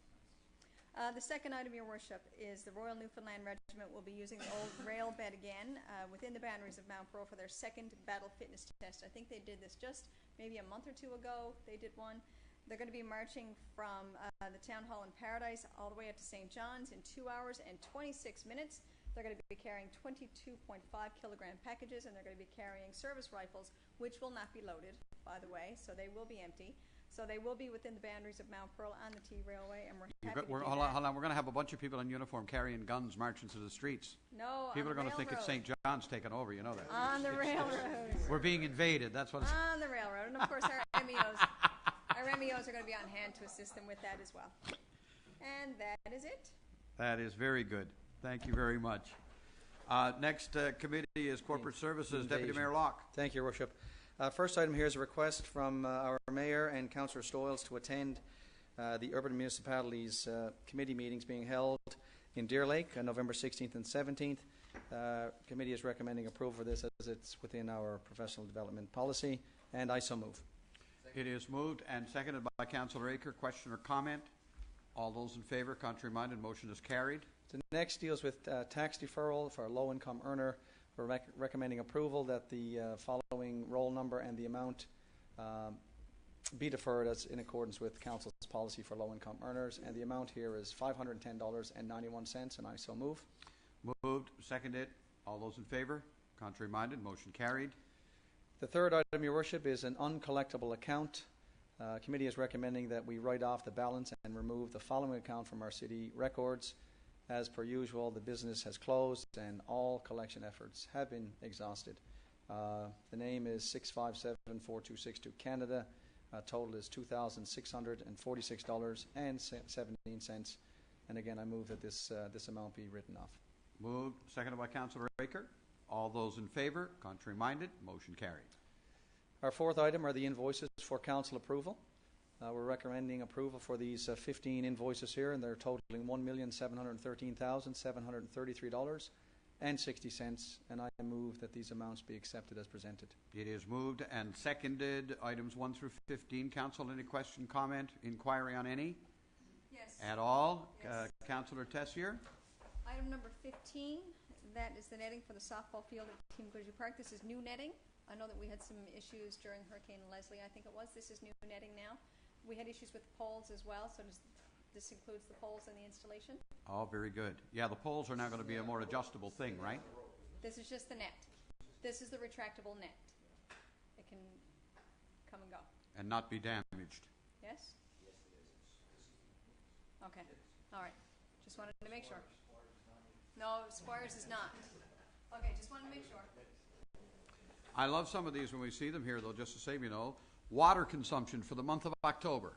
The second item, Your Worship, is the Royal Newfoundland Regiment will be using the old rail bed again within the boundaries of Mount Pearl for their second battle fitness test. I think they did this just maybe a month or two ago. They did one. They're going to be marching from the Town Hall in Paradise all the way up to St. John's in 2 hours and 26 minutes. They're going to be carrying 22.5 kilogram packages, and they're going to be carrying service rifles, which will not be loaded, by the way, so they will be empty. So they will be within the boundaries of Mount Pearl and the T Railway, and we're happy to do that. Hold on. We're going to have a bunch of people in uniform carrying guns marching through the streets. No, people on are going to think it's railroad. St. John's taking over. You know that. On the railroad. We're being invaded. That's what it's. On the railroad. And of course, our MEOs are going to be on hand to assist them with that as well. And that is it. That is very good. Thank you very much. Next committee is Corporate Services. Deputy Mayor Locke. Thank you, Your Worship. First item here is a request from our Mayor and Councillor Stoyles to attend the Urban Municipalities Committee meetings being held in Deer Lake on November 16th and 17th. Committee is recommending approval for this as it's within our professional development policy, and I so move. It is moved and seconded by Councillor Aker. Question or comment? All those in favour, contrary minded, motion is carried. The next deals with tax deferral for a low-income earner. We're recommending approval that the following roll number and the amount be deferred as in accordance with Council's policy for low-income earners, and the amount here is $510.91, and I so move. Moved, seconded. All those in favour, contrary minded, motion carried. The third item, Your Worship, is an uncollectible account. Committee is recommending that we write off the balance and remove the following account from our city records. As per usual, the business has closed and all collection efforts have been exhausted. The name is 6574262 Canada. Total is $2,646.17. And again, I move that this amount be written off. Moved, seconded by Councillor Aker. All those in favour, contrary minded, motion carried. Our fourth item are the invoices for council approval. We're recommending approval for these 15 invoices here, and they're totaling $1,713,733.60, and I move that these amounts be accepted as presented. It is moved and seconded. Items 1 through 15. Council, any question, comment, inquiry on any? Yes. At all? Yes. Councillor Tessier? Item number 15, that is the netting for the softball field at Team Goodrich Park. This is new netting. I know that we had some issues during Hurricane Leslie, I think it was. This is new netting now. We had issues with poles as well, so this includes the poles and the installation. Oh, very good. Yeah, the poles are now going to be a more adjustable thing, right? This is just the net. This is the retractable net. It can come and go. And not be damaged. Yes? Okay. All right. Just wanted to make sure. No, Squires is not. Okay, just wanted to make sure. I love some of these when we see them here, though, just to save you know. Water consumption for the month of October.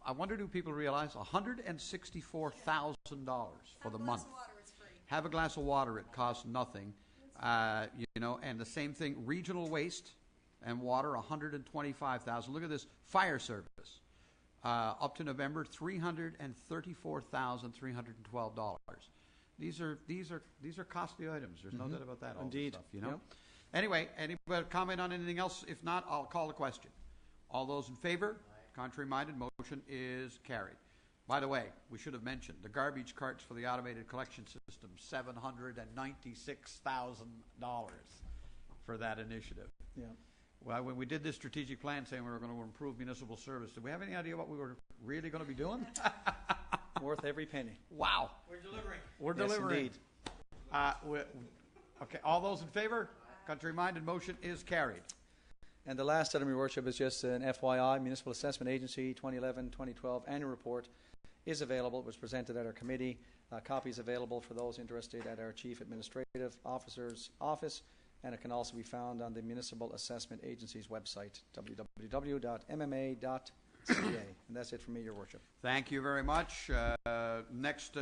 I wonder, do people realize $164,000 for the month? Have a glass of water, it's free. Have a glass of water, it costs nothing. And the same thing, regional waste and water, $125,000. Look at this, fire service. Up to November, $334,312. These are costly items. There's no doubt about that. Indeed. All this stuff, Yep. Anyway, anybody comment on anything else? If not, I'll call the question. All those in favor? Contrary minded, motion is carried. By the way, we should have mentioned the garbage carts for the automated collection system, $796,000 for that initiative. Yeah. Well, when we did this strategic plan saying we were going to improve municipal service, did we have any idea what we were really going to be doing? Worth every penny. Wow. We're delivering. We're Yes, delivering. indeed. Okay, all those in favor? Contrary minded, motion is carried. And the last item, Your Worship, is just an FYI. Municipal Assessment Agency 2011-2012 annual report is available. It was presented at our committee. Copies available for those interested at our Chief Administrative Officer's office, and it can also be found on the Municipal Assessment Agency's website, www.mma.ca. And that's it from me, Your Worship. Thank you very much. Next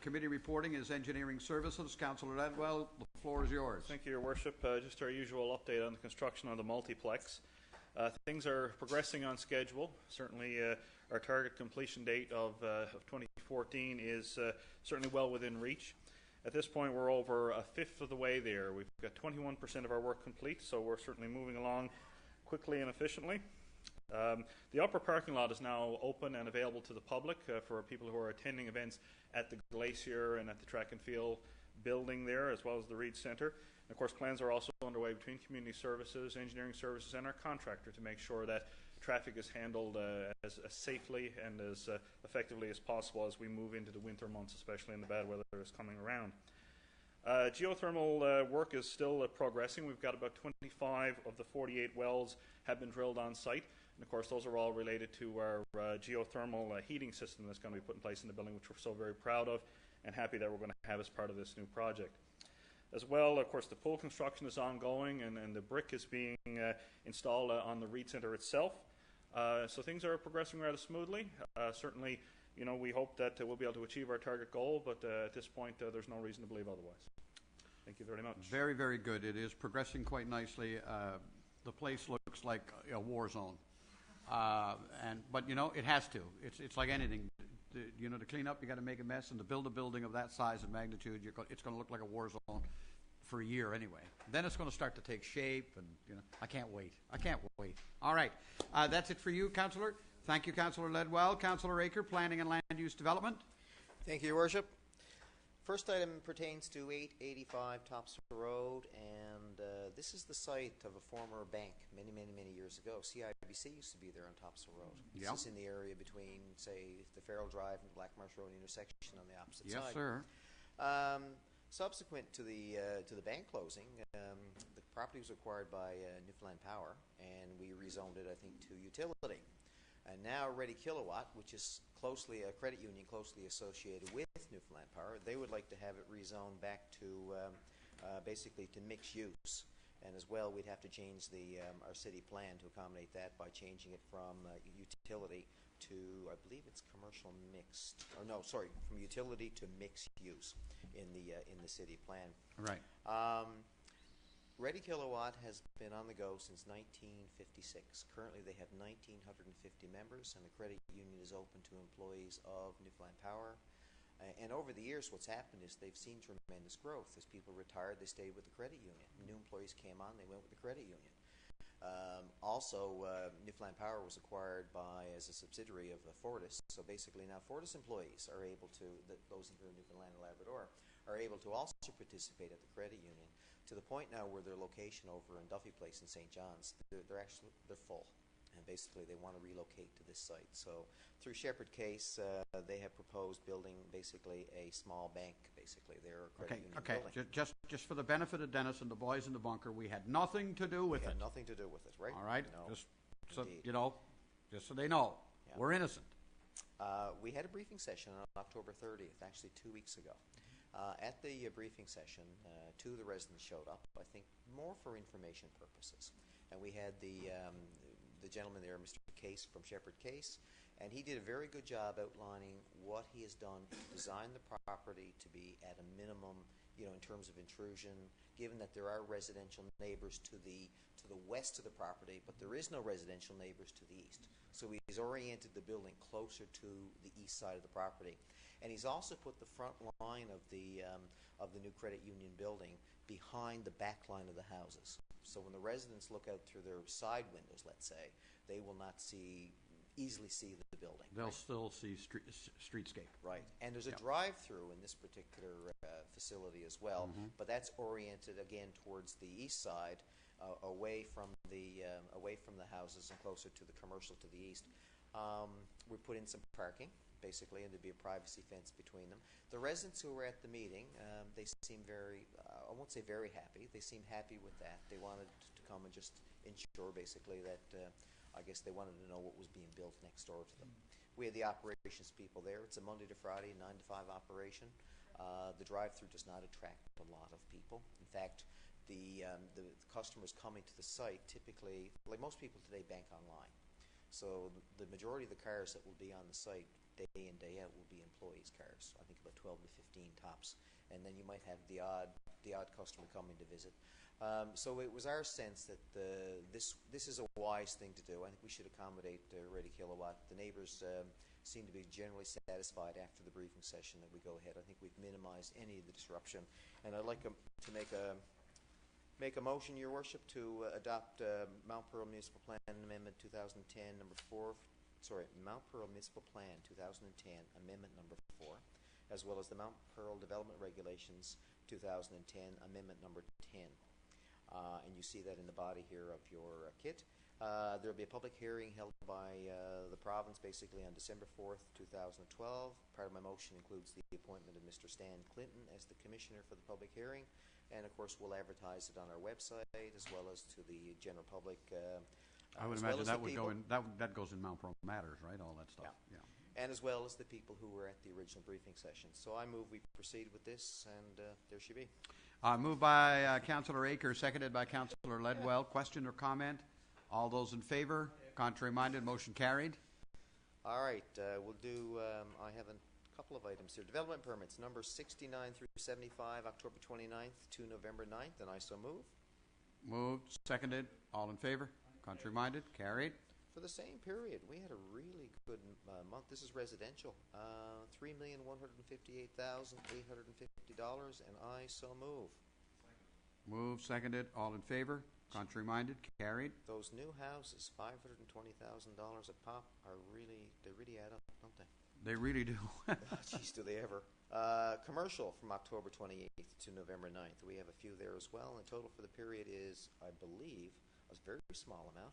committee reporting is Engineering Services. Councillor Ledwell, the floor is yours. Thank you, Your Worship. Just our usual update on the construction of the multiplex. Things are progressing on schedule. Certainly our target completion date of 2014 is certainly well within reach. At this point, we're over a fifth of the way there. We've got 21% of our work complete, so we're certainly moving along quickly and efficiently. The upper parking lot is now open and available to the public for people who are attending events at the Glacier and at the Track and Field building there, as well as the Reed Centre. And of course, plans are also underway between Community Services, Engineering Services, and our contractor to make sure that traffic is handled as safely and as effectively as possible as we move into the winter months, especially in the bad weather that is coming around. Geothermal work is still progressing. We've got about 25 of the 48 wells have been drilled on site. And of course, those are all related to our geothermal heating system that's going to be put in place in the building, which we're so very proud of and happy that we're going to have as part of this new project. As well, of course, the pool construction is ongoing, and the brick is being installed on the Reed Centre itself. So things are progressing rather smoothly. Certainly, we hope that we'll be able to achieve our target goal, but at this point, there's no reason to believe otherwise. Thank you very much. Very, very good. It is progressing quite nicely. The place looks like a war zone. But it has to. It's like anything. To clean up, you got to make a mess, and to build a building of that size and magnitude, it's going to look like a war zone for a year anyway. Then it's going to start to take shape, and I can't wait. All right, that's it for you, Councillor. Thank you, Councillor Ledwell. Councillor Aker, Planning and Land Use Development. Thank you, Your Worship. First item pertains to 885 Topsail Road, and this is the site of a former bank many, many, many years ago. CIBC used to be there on Topsail Road. Yep. This is in the area between, say, the Farrell Drive and Black Marsh Road intersection on the opposite Yes, side. sir. Subsequent to the bank closing, the property was acquired by Newfoundland Power, and we rezoned it, I think, to utility. And now Ready Kilowatt, which is a credit union closely associated with Newfoundland Power, they would like to have it rezoned back to basically to mixed use. And as well, we'd have to change our city plan to accommodate that by changing it from utility to, I believe it's commercial mixed, or no, sorry, from utility to mixed use in the city plan. Right. Ready Kilowatt has been on the go since 1956. Currently, they have 1,950 members, and the credit union is open to employees of Newfoundland Power. And over the years, what's happened is they've seen tremendous growth. As people retired, they stayed with the credit union. New employees came on, they went with the credit union. Newfoundland Power was acquired as a subsidiary of Fortis. So basically now Fortis employees are able to, those in Newfoundland and Labrador, are able to also participate at the credit union, to the point now where their location over in Duffy Place in St. John's, they're full. And basically they want to relocate to this site. So through Shepherd Case, they have proposed building basically a small bank, basically. They're a credit union building. Just for the benefit of Dennis and the boys in the bunker, we had nothing to do with it. Had nothing to do with it, right? All right? No, Just so, indeed. just so they know. Yeah. We're innocent. We had a briefing session on October 30th, actually 2 weeks ago. At the briefing session, two of the residents showed up, I think more for information purposes. And we had the gentleman there, Mr. Case from Shepherd Case, and he did a very good job outlining what he has done to design the property to be at a minimum, in terms of intrusion, given that there are residential neighbors to the west of the property, but there is no residential neighbors to the east. So he's oriented the building closer to the east side of the property. And he's also put the front line of the new credit union building behind the back line of the houses. So when the residents look out through their side windows, let's say, they will not easily see the building. They'll still see streetscape. Right. And there's a drive-through in this particular facility as well, but that's oriented again towards the east side, away from the houses and closer to the commercial to the east. We put in some parking, basically, and there'd be a privacy fence between them. The residents who were at the meeting, they seem very, I won't say very happy, they seem happy with that. They wanted to come and just ensure, basically, that I guess they wanted to know what was being built next door to them. We had the operations people there. It's a Monday to Friday, 9 to 5 operation. The drive-through does not attract a lot of people. In fact, the customers coming to the site typically, like most people today, bank online. So the majority of the cars that will be on the site day in, day out will be employees' cars. I think about 12 to 15 tops. And then you might have the odd customer coming to visit. So it was our sense that this is a wise thing to do. I think we should accommodate Ready Kilowatt. The neighbors seem to be generally satisfied after the briefing session that we go ahead. I think we've minimized any of the disruption. And I'd like to make a motion, Your Worship, to adopt Mount Pearl Municipal Plan Amendment 2010 Mount Pearl Municipal Plan 2010 Amendment number 4, as well as the Mount Pearl Development Regulations 2010 Amendment number 10. And you see that in the body here of your kit. There will be a public hearing held by the province basically on December 4th, 2012. Part of my motion includes the appointment of Mr. Stan Clinton as the commissioner for the public hearing. And of course, we'll advertise it on our website as well as to the general public. I would imagine that would go in. That goes in Mount Pearl Matters, right? All that stuff. Yeah. And as well as the people who were at the original briefing session. So I move we proceed with this, and there she be. Moved by Councillor Aker, seconded by Councillor Ledwell. Question or comment? All those in favor? Contrary-minded? Motion carried. All right. We'll do. I have a couple of items here. Development permits, numbers 69 through 75, October 29th to November 9th, and I so move. Moved, seconded. All in favor? Contrary-minded? Carried. For the same period, we had a really good month. This is residential. $3,158,850, and I so move. Moved, seconded. All in favor? Contrary-minded? Carried. Those new houses, $520,000 a pop, they really add up, don't they? They really do. Jeez, do they ever. Commercial from October 28th to November 9th. We have a few there as well. And the total for the period is, I believe, a very small amount,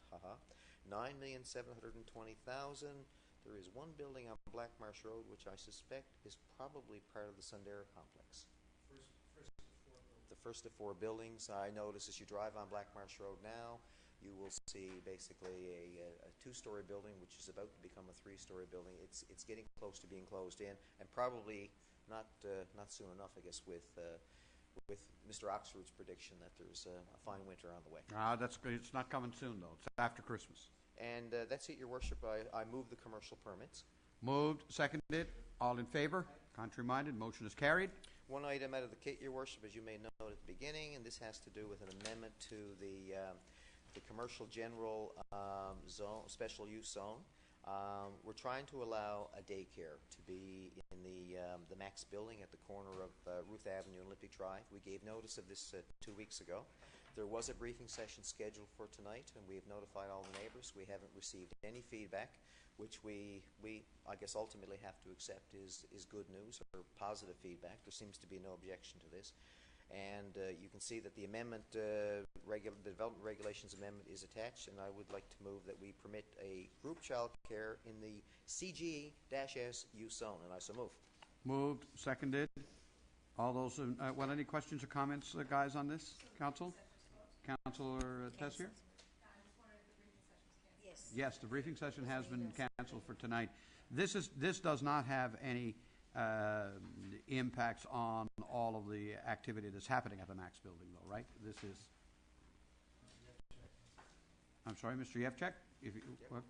$9,720,000. There is one building on Black Marsh Road, which I suspect is probably part of the Sundara complex. The first of four buildings. I notice as you drive on Black Marsh Road now, you will see basically a two-story building, which is about to become a three-story building. It's getting close to being closed in, and probably not soon enough, I guess, with Mr. Oxford's prediction that there's a fine winter on the way. That's good. It's not coming soon, though. It's after Christmas. And that's it, Your Worship. I move the commercial permits. Moved, seconded. All in favor? Contrary-minded? Motion is carried. one item out of the kit, Your Worship, as you may note at the beginning, and this has to do with an amendment to the commercial general zone, special use zone. We're trying to allow a daycare to be in the Max building at the corner of Ruth Avenue and Olympic Drive. We gave notice of this 2 weeks ago. There was a briefing session scheduled for tonight, and we have notified all the neighbors. We haven't received any feedback, which we I guess ultimately have to accept is good news or positive feedback. There seems to be no objection to this. And you can see that the amendment, the Development Regulations Amendment is attached, and I would like to move that we permit a group child care in the CG-S use zone, and I so move. Moved, seconded. All those, well, any questions or comments, guys, on this? Council? Councillor Tessier? Yes. Yes, the briefing session has been canceled for tonight. This does not have any impacts on all of the activity that's happening at the Max building, though, right? This is. I'm sorry, Mr. Yevchek. If you,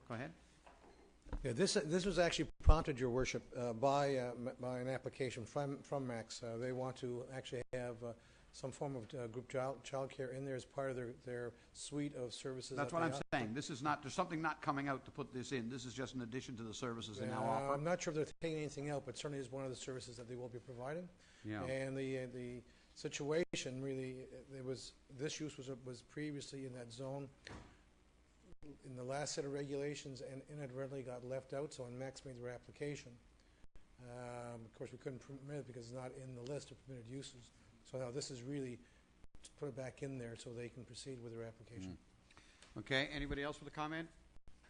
go ahead. Yeah, this was actually prompted, Your Worship, by an application from Max. They want to actually have some form of group child care in there as part of their suite of services. That's what I'm saying. This is not, there's something not coming out to put this in. This is just an addition to the services they now offer. I'm not sure if they're taking anything out, but certainly is one of the services that they will be providing. Yeah. And the situation really, this use was previously in that zone in the last set of regulations and inadvertently got left out, so when Max made their application, of course we couldn't permit it because it's not in the list of permitted uses. So now this is really to put it back in there so they can proceed with their application. Okay, anybody else with a comment?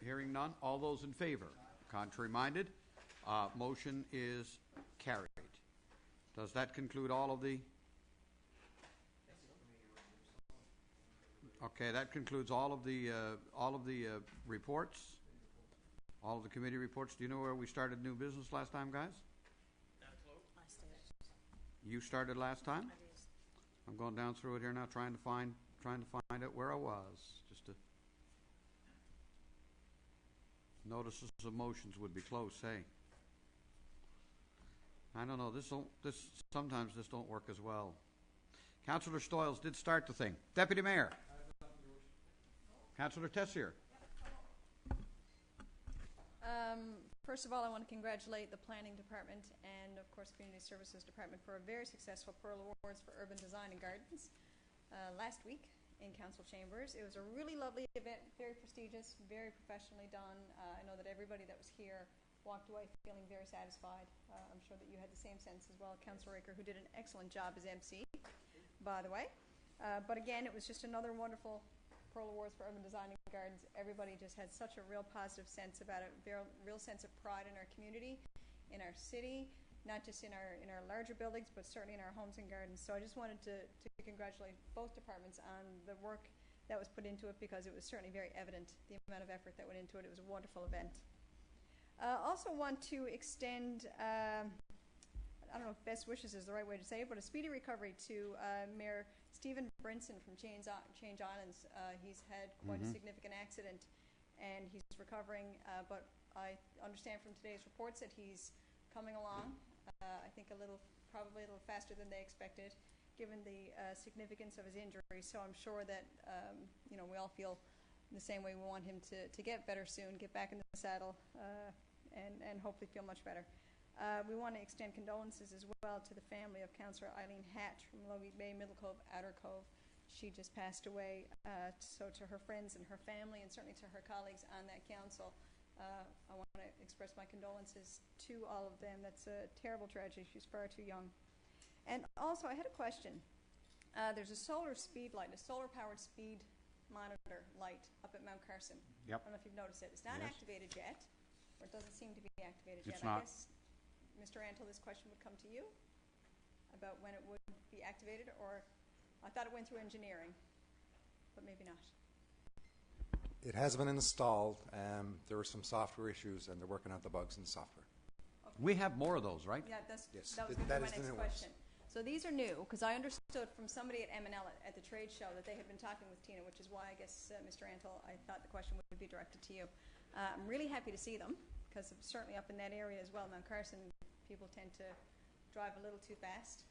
Hearing none. All those in favor? Contrary minded? Motion is carried. Does that conclude all of the... Okay, that concludes all of the reports, all of the committee reports. Do you know where we started new business last time, guys? You started last time? I'm going down through it here now, trying to find out where I was. Just to notices of motions would be close. Hey, I don't know. Sometimes this don't work as well. Councillor Stoyles did start the thing. Deputy Mayor. Councillor Tessier. First of all, I want to congratulate the Planning Department and, of course, Community Services Department for a very successful Pearl Awards for Urban Design and Gardens last week in Council Chambers. It was a really lovely event, very prestigious, very professionally done. I know that everybody that was here walked away feeling very satisfied. I'm sure that you had the same sense as well. Councillor Raker, who did an excellent job as MC, by the way. But again, it was just another wonderful Pearl Awards for Urban Design and Gardens. Everybody just had such a real positive sense about it, real sense of pride in our community, in our city, not just in our larger buildings, but certainly in our homes and gardens. So I just wanted to congratulate both departments on the work that was put into it, because it was certainly very evident the amount of effort that went into it. It was a wonderful event. Also want to extend, I don't know if best wishes is the right way to say it, but a speedy recovery to Mayor Stephen Brinson from Change Islands. He's had quite a significant accident and he's recovering, but I understand from today's reports that he's coming along, I think probably a little faster than they expected, given the significance of his injury. So I'm sure that we all feel the same way. We want him to get better soon, get back in the saddle, and hopefully feel much better. We want to extend condolences as well to the family of Councillor Eileen Hatch from Logie Bay, Middle Cove, Outer Cove. She just passed away. So to her friends and her family, and certainly to her colleagues on that council, I want to express my condolences to all of them. That's a terrible tragedy. She's far too young. And also, I had a question. There's a solar speed light, a solar-powered speed monitor light up at Mount Carson. Yep. I don't know if you've noticed it. It's not activated yet, or it doesn't seem to be activated yet. It's not. I guess, Mr. Antle, this question would come to you about when it would be activated, or I thought it went through engineering, but maybe not. It has been installed. There were some software issues, and they're working out the bugs in the software. Okay. We have more of those, right? Yeah, Yes, that was that my is the next new ones. question. So these are new, because I understood from somebody at M&L at the trade show that they had been talking with Tina, which is why I guess, Mr. Antle, I thought the question would be directed to you. I'm really happy to see them, because certainly up in that area as well, Mount Carson, people tend to drive a little too fast.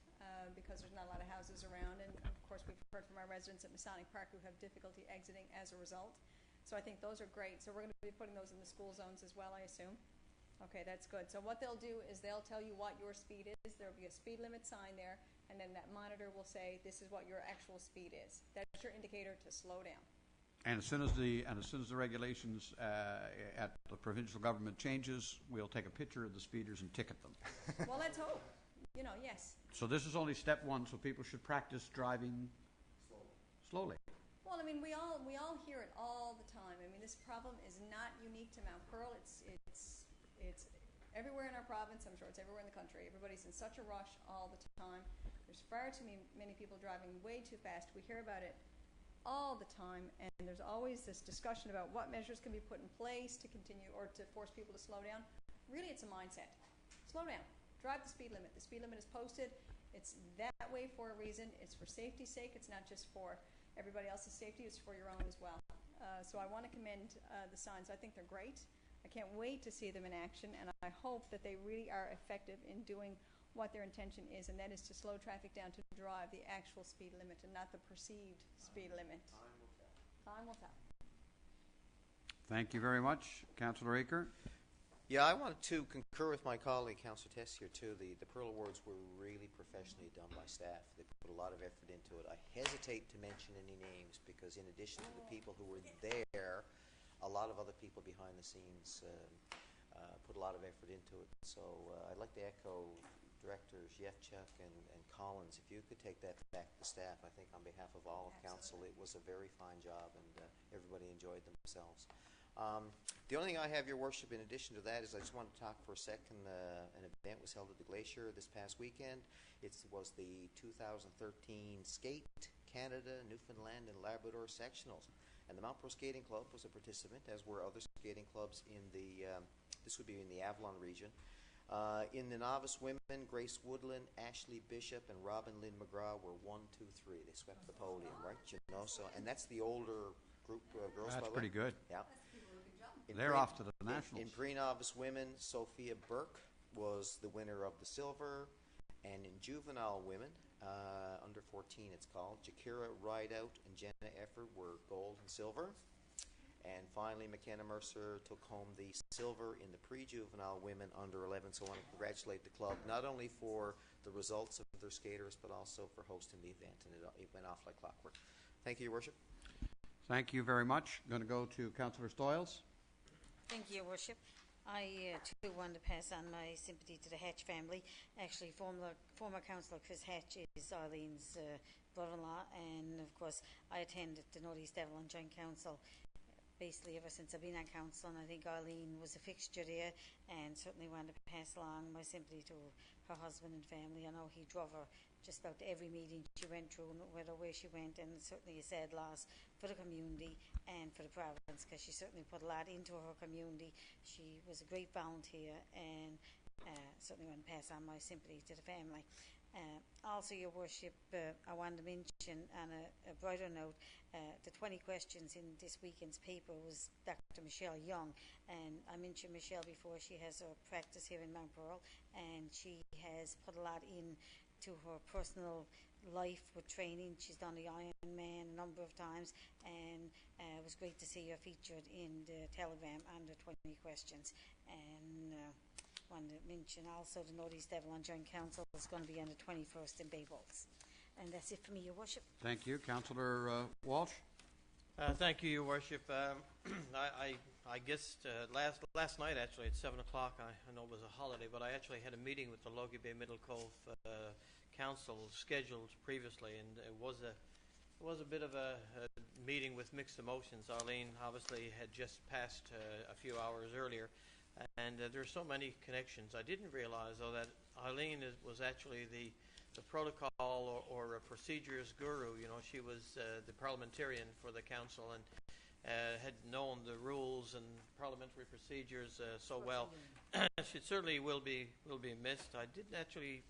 because there's not a lot of houses around, and of course we've heard from our residents at Masonic Park who have difficulty exiting as a result. So I think those are great. So we're going to be putting those in the school zones as well, I assume. Okay, that's good. So what they'll do is they'll tell you what your speed is. There'll be a speed limit sign there, and then that monitor will say this is what your actual speed is. That's your indicator to slow down. And as soon as the regulations at the provincial government changes, we'll take a picture of the speeders and ticket them. Well, let's hope. Yes. So this is only step one. So people should practice driving slowly. Well, I mean, we all hear it all the time. I mean, this problem is not unique to Mount Pearl. It's everywhere in our province. I'm sure it's everywhere in the country. Everybody's in such a rush all the time. There's far too many people driving way too fast. We hear about it all the time, and there's always this discussion about what measures can be put in place to continue or to force people to slow down. Really, it's a mindset. Slow down. Drive the speed limit. The speed limit is posted. It's that way for a reason. It's for safety's sake. It's not just for everybody else's safety. It's for your own as well. So I want to commend the signs. I think they're great. I can't wait to see them in action, and I hope that they really are effective in doing what their intention is, and that is to slow traffic down, to drive the actual speed limit and not the perceived speed limit. Time will tell. Time will tell. Thank you very much, Councillor Aker. Yeah, I wanted to concur with my colleague, Councillor Tessier, too. The Pearl Awards were really professionally done by staff. They put a lot of effort into it. I hesitate to mention any names because in addition to the people who were there, a lot of other people behind the scenes put a lot of effort into it. So I'd like to echo Directors Yefchuk and Collins. If you could take that back to staff, I think on behalf of all of Council, it was a very fine job and everybody enjoyed themselves. The only thing I have, Your Worship, in addition to that, is I just want to talk for a second. An event was held at the Glacier this past weekend. It was the 2013 Skate Canada, Newfoundland, and Labrador Sectionals. And the Mount Pearl Skating Club was a participant, as were other skating clubs in the, this would be in the Avalon region. In the novice women, Grace Woodland, Ashley Bishop, and Robin Lynn McGraw were 1, 2, 3. They swept the podium, right? So, and that's the older group of girls. That's pretty good. Yeah. They're off to the nationals. In pre-novice women, Sophia Burke was the winner of the silver, and in juvenile women, under 14 it's called, Jakira Rideout and Jenna Efford were gold and silver. And finally, McKenna Mercer took home the silver in the pre-juvenile women under 11. So I want to congratulate the club, not only for the results of their skaters, but also for hosting the event. And it went off like clockwork. Thank you, Your Worship. Thank you very much. Going to go to Councillor Stoyles. Thank you, Your Worship. I too want to pass on my sympathy to the Hatch family. Actually, former Councillor Chris Hatch is Eileen's brother-in-law, and of course I attended the North East Avalon Joint Council basically ever since I've been on council, and I think Eileen was a fixture there, and certainly wanted to pass along my sympathy to her husband and family. I know he drove her just about to every meeting she went through, no matter where she went, and it's certainly a sad loss for the community and for the province, because she certainly put a lot into her community. She was a great volunteer, and certainly want to pass on my sympathy to the family. Also, Your Worship, I wanted to mention on a brighter note, the 20 questions in this weekend's paper was Dr. Michelle Young, and I mentioned Michelle before. She has her practice here in Mount Pearl, and she has put a lot into her personal life with training. She's done the Ironman a number of times, and it was great to see her featured in the Telegram on the 20 questions. And wanted to mention also the North East Avalon Joint Council is going to be on the 21st in Bay Walls. And that's it for me, Your Worship. Thank you. Councillor Walsh. Thank you, Your Worship. I guess last night, actually, at 7 o'clock, I know it was a holiday, but I actually had a meeting with the Logie Bay Middle Cove Council scheduled previously, and it was a bit of a meeting with mixed emotions. Arlene obviously had just passed a few hours earlier, and there are so many connections. I didn't realize, though, that Eileen was actually the protocol or a procedures guru. You know, she was the parliamentarian for the council and had known the rules and parliamentary procedures so well. She certainly will be missed. I didn't actually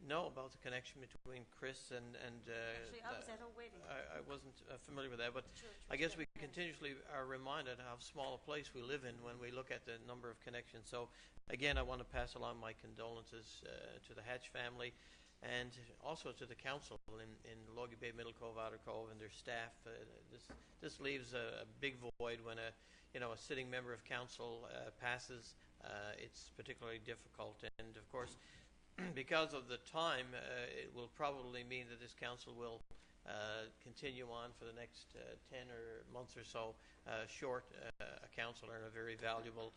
know about the connection between Chris and Actually, I was at her wedding. I wasn't familiar with that, but I guess we continuously are reminded how small a place we live in when we look at the number of connections. So again, I want to pass along my condolences to the Hatch family. and also to the council in Logie Bay, Middle Cove, Outer Cove, and their staff. This leaves a big void when a sitting member of council passes. It's particularly difficult, and of course, because of the time, it will probably mean that this council will continue on for the next 10 or months or so, short a councillor, and a very valuable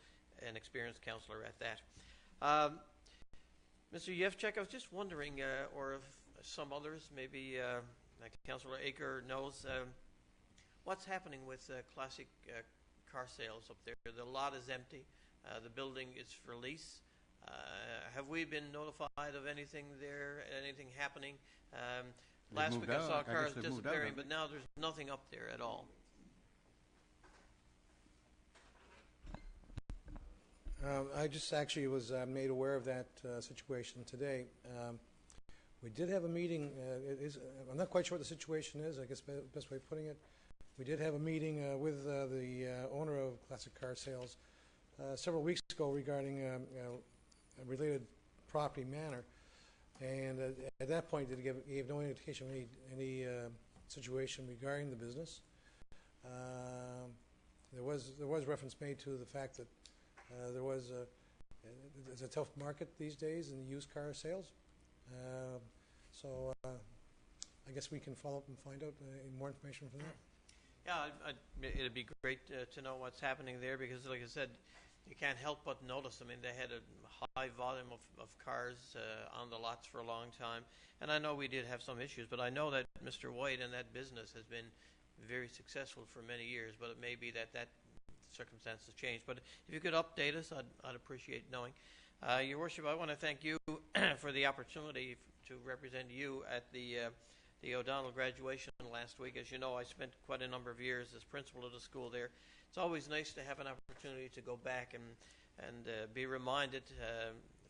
and experienced councillor at that. Mr. Yevchek, I was just wondering, or if some others, maybe like Councillor Aker knows, what's happening with classic car sales up there. The lot is empty. The building is for lease. Have we been notified of anything there, anything happening? Last week I saw cars disappearing, but now there's nothing up there at all. I just actually was made aware of that situation today. We did have a meeting. I'm not quite sure what the situation is. I guess the best way of putting it. We did have a meeting with the owner of Classic Car Sales several weeks ago regarding a related property matter, and at that point they gave no indication of any situation regarding the business. There was reference made to the fact that there's a tough market these days in used car sales. So I guess we can follow up and find out more information from that. Yeah, it'd be great to know what's happening there, because, like I said, you can't help but notice. I mean, they had a high volume of cars on the lots for a long time, and I know we did have some issues, but I know that Mr. White and that business has been very successful for many years, but it may be that circumstances changed. But if you could update us, I'd appreciate knowing. Your Worship, I want to thank you for the opportunity to represent you at the O'Donnell graduation last week. As you know, I spent quite a number of years as principal of the school there. It's always nice to have an opportunity to go back and be reminded,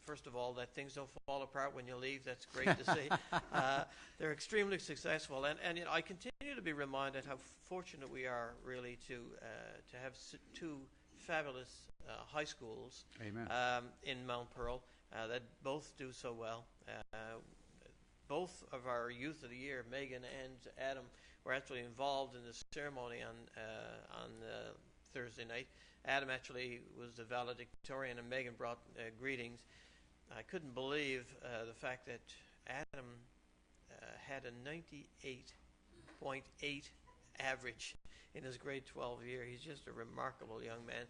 first of all, that things don't fall apart when you leave. That's great to see. They're extremely successful, and I continue to be reminded how fortunate we are, really, to have two fabulous high schools. Amen. In Mount Pearl that both do so well. Both of our Youth of the Year, Megan and Adam, were actually involved in the ceremony on Thursday night. Adam actually was the valedictorian, and Megan brought greetings. I couldn't believe the fact that Adam had a 98.8 average in his grade 12 year. He's just a remarkable young man,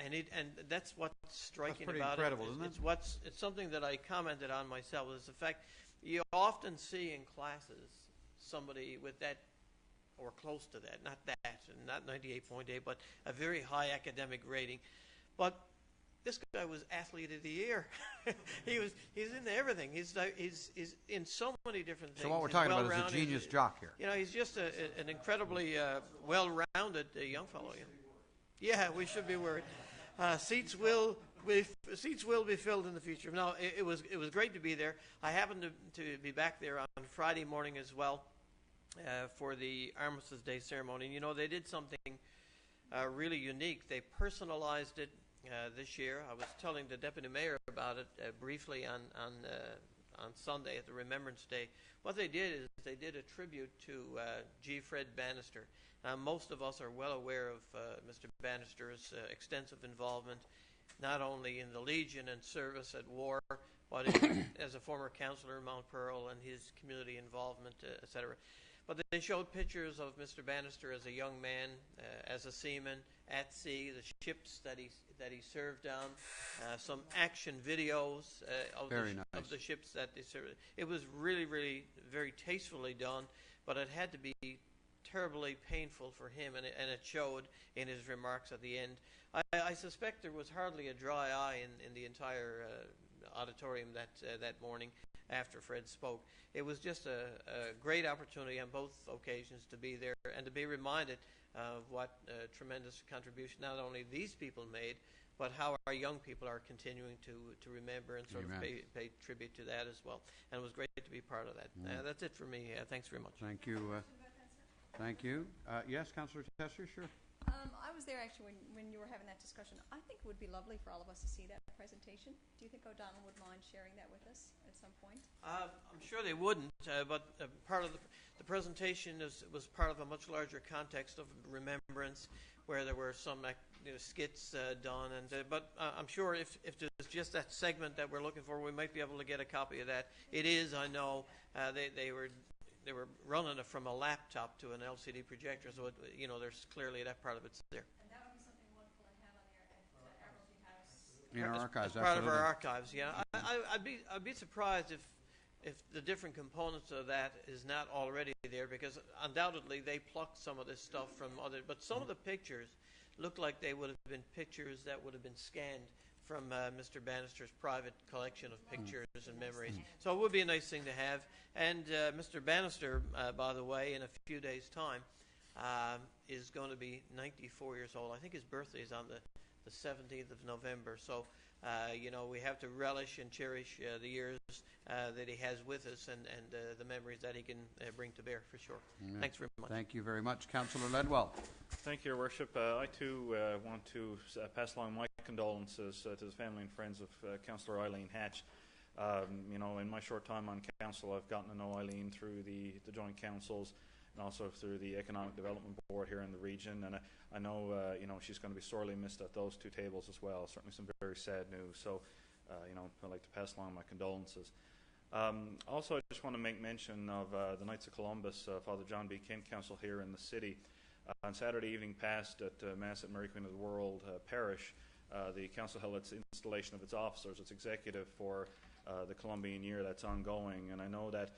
and that's what's striking pretty about incredible, it. isn't it? It's something that I commented on myself. Is the fact you often see in classes somebody with that, or close to that, not 98.8, but a very high academic rating. But this guy was athlete of the year. He's into everything. He's in so many different things. So what we're talking about is a genius jock here. You know, he's just an incredibly well-rounded young fellow. Yeah, we should be worried. Seats will be filled in the future. No, it was great to be there. I happened to be back there on Friday morning as well for the Armistice Day ceremony. And, you know, they did something really unique. They personalized it this year. I was telling the deputy mayor about it briefly on Sunday at the Remembrance Day. What they did is they did a tribute to G. Fred Bannister. Most of us are well aware of Mr. Bannister's extensive involvement, not only in the Legion and service at war, but as a former councillor in Mount Pearl and his community involvement, etc. But they showed pictures of Mr. Bannister as a young man, as a seaman at sea, the ships that he served on, some action videos of the ships that they served. It was really, really very tastefully done, but it had to be terribly painful for him, and it showed in his remarks at the end. I suspect there was hardly a dry eye in the entire auditorium that morning after Fred spoke. It was just a great opportunity on both occasions to be there and to be reminded of what tremendous contribution not only these people made, but how our young people are continuing to remember and sort of pay tribute to that as well. And it was great to be part of that. That's it for me. Thanks very much. Thank you. Thank you. Yes, Councillor Tester, sure. I was there actually when you were having that discussion. I think it would be lovely for all of us to see that presentation. Do you think O'Donnell would mind sharing that with us at some point? I'm sure they wouldn't, but part of the presentation was part of a much larger context of remembrance, where there were some skits done. But I'm sure if there's just that segment that we're looking for, we might be able to get a copy of that. It is, I know, they were running it from a laptop to an LCD projector, so there's clearly that part of it's there. And that would be something wonderful to have on there at Admiralty House. In our archives, part of our absolutely. archives, yeah. I'd be surprised if the different components of that is not already there, because undoubtedly they plucked some of this stuff from other. But some of the pictures look like they would have been pictures that would have been scanned from Mr. Bannister's private collection of pictures and memories. So it would be a nice thing to have. And Mr. Bannister, by the way, in a few days' time, is going to be 94 years old. I think his birthday is on the 17th of November. So, we have to relish and cherish the years that he has with us and the memories that he can bring to bear, for sure. Amen. Thanks very much. Thank you very much. Councillor Ledwell. Thank you, Your Worship. I too want to pass along my condolences to the family and friends of Councillor Eileen Hatch. In my short time on council, I've gotten to know Eileen through the joint councils and also through the Economic Development Board here in the region. And I know, she's going to be sorely missed at those two tables as well. Certainly some very sad news. So, I'd like to pass along my condolences. Also, I just want to make mention of the Knights of Columbus, Father John B. Kent Council here in the city. On Saturday evening past at Mass at Mary Queen of the World Parish, the council held its installation of its officers, its executive for the Columbian year that's ongoing. And I know that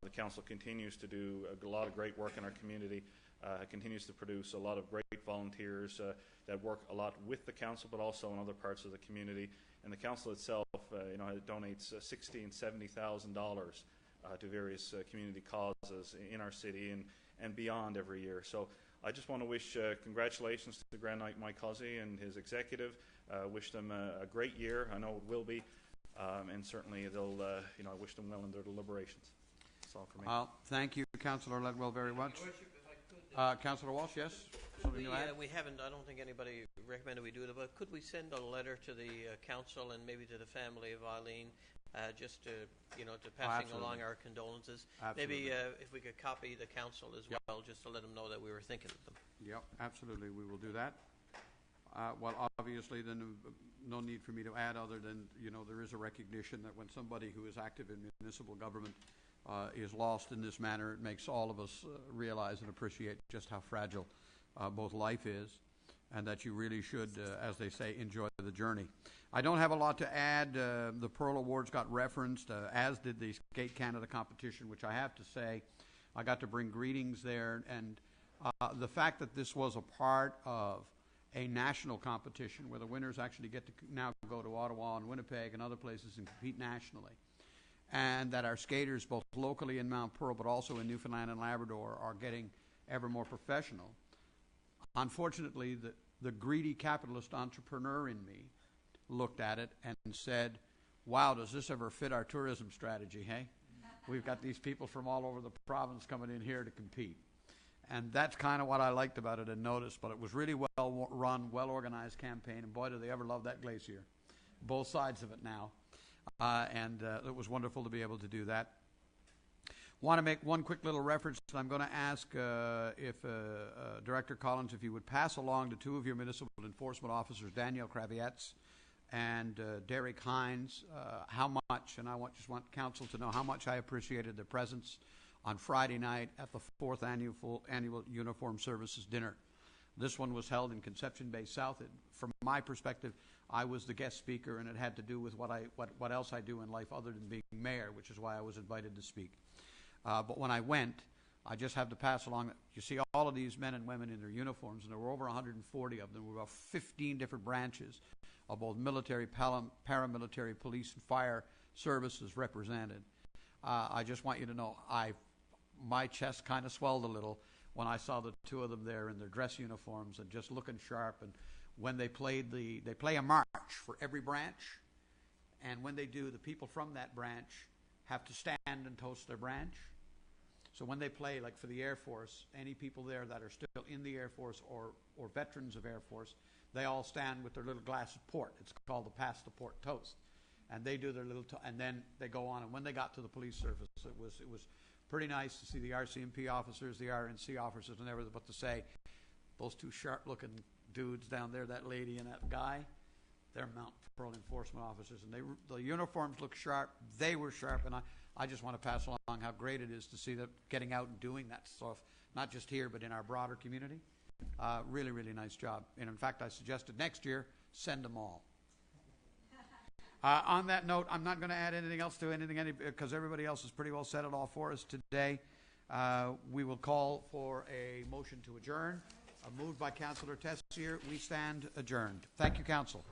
the council continues to do a lot of great work in our community, continues to produce a lot of great volunteers that work a lot with the council, but also in other parts of the community. And the council itself, donates $60,000 and $70,000 to various community causes in our city and beyond every year. So I just want to wish congratulations to the Grand Knight Mike Hussey and his executive. Wish them a great year. I know it will be, and certainly they'll. I wish them well in their deliberations. That's all for me. Thank you, Councillor Ledwell, very much. Your Worship, if I could, Councillor Walsh, yes. Something to add? we haven't. I don't think anybody recommended we do it, but could we send a letter to the council and maybe to the family of Eileen, just to passing along our condolences? Absolutely. Maybe if we could copy the council as well, just to let them know that we were thinking of them. Yep, absolutely. We will do that. Obviously, then no need for me to add other than, there is a recognition that when somebody who is active in municipal government is lost in this manner, it makes all of us realize and appreciate just how fragile both life is, and that you really should, as they say, enjoy the journey. I don't have a lot to add. The Pearl Awards got referenced, as did the Skate Canada competition, which I have to say, I got to bring greetings there, and the fact that this was a part of a national competition where the winners actually get to now go to Ottawa and Winnipeg and other places and compete nationally, and that our skaters, both locally in Mount Pearl but also in Newfoundland and Labrador, are getting ever more professional. Unfortunately, the greedy capitalist entrepreneur in me looked at it and said, wow, does this ever fit our tourism strategy, hey? We've got these people from all over the province coming in here to compete. And that's kind of what I liked about it and noticed, but it was really well run, well-organized campaign, and boy, do they ever love that glacier. Both sides of it now. And it was wonderful to be able to do that. Want to make one quick little reference. I'm going to ask if Director Collins, if you would pass along to two of your municipal enforcement officers, Danielle Kravietz and Derek Hines, how much, and I just want council to know how much I appreciated their presence on Friday night at the 4th annual Uniform Services Dinner. This one was held in Conception Bay South. From my perspective, I was the guest speaker, and it had to do with what else I do in life other than being mayor, which is why I was invited to speak. But when I went, I just have to pass along, you see all of these men and women in their uniforms, and there were over 140 of them. There were about 15 different branches of both military, paramilitary, police, and fire services represented. I just want you to know, my chest kind of swelled a little when I saw the two of them there in their dress uniforms and just looking sharp. And when they play a march for every branch, and when they do, the people from that branch have to stand and toast their branch. So when they play, like for the Air Force, any people there that are still in the Air Force or veterans of Air Force, they all stand with their little glass of port. It's called the Pass the Port Toast. And they do their little, and then they go on. And when they got to the police service, it was pretty nice to see the RCMP officers, the RNC officers, and everything, but to say, those two sharp-looking dudes down there, that lady and that guy, they're Mountain Patrol enforcement officers, and the uniforms look sharp. They were sharp, and I just want to pass along how great it is to see them getting out and doing that stuff, not just here, but in our broader community. Really, really nice job. And in fact, I suggested next year, send them all. On that note, I'm not going to add anything else to anything because everybody else has pretty well said it all for us today. We will call for a motion to adjourn. Moved by Councillor Tessier. We stand adjourned. Thank you, Council.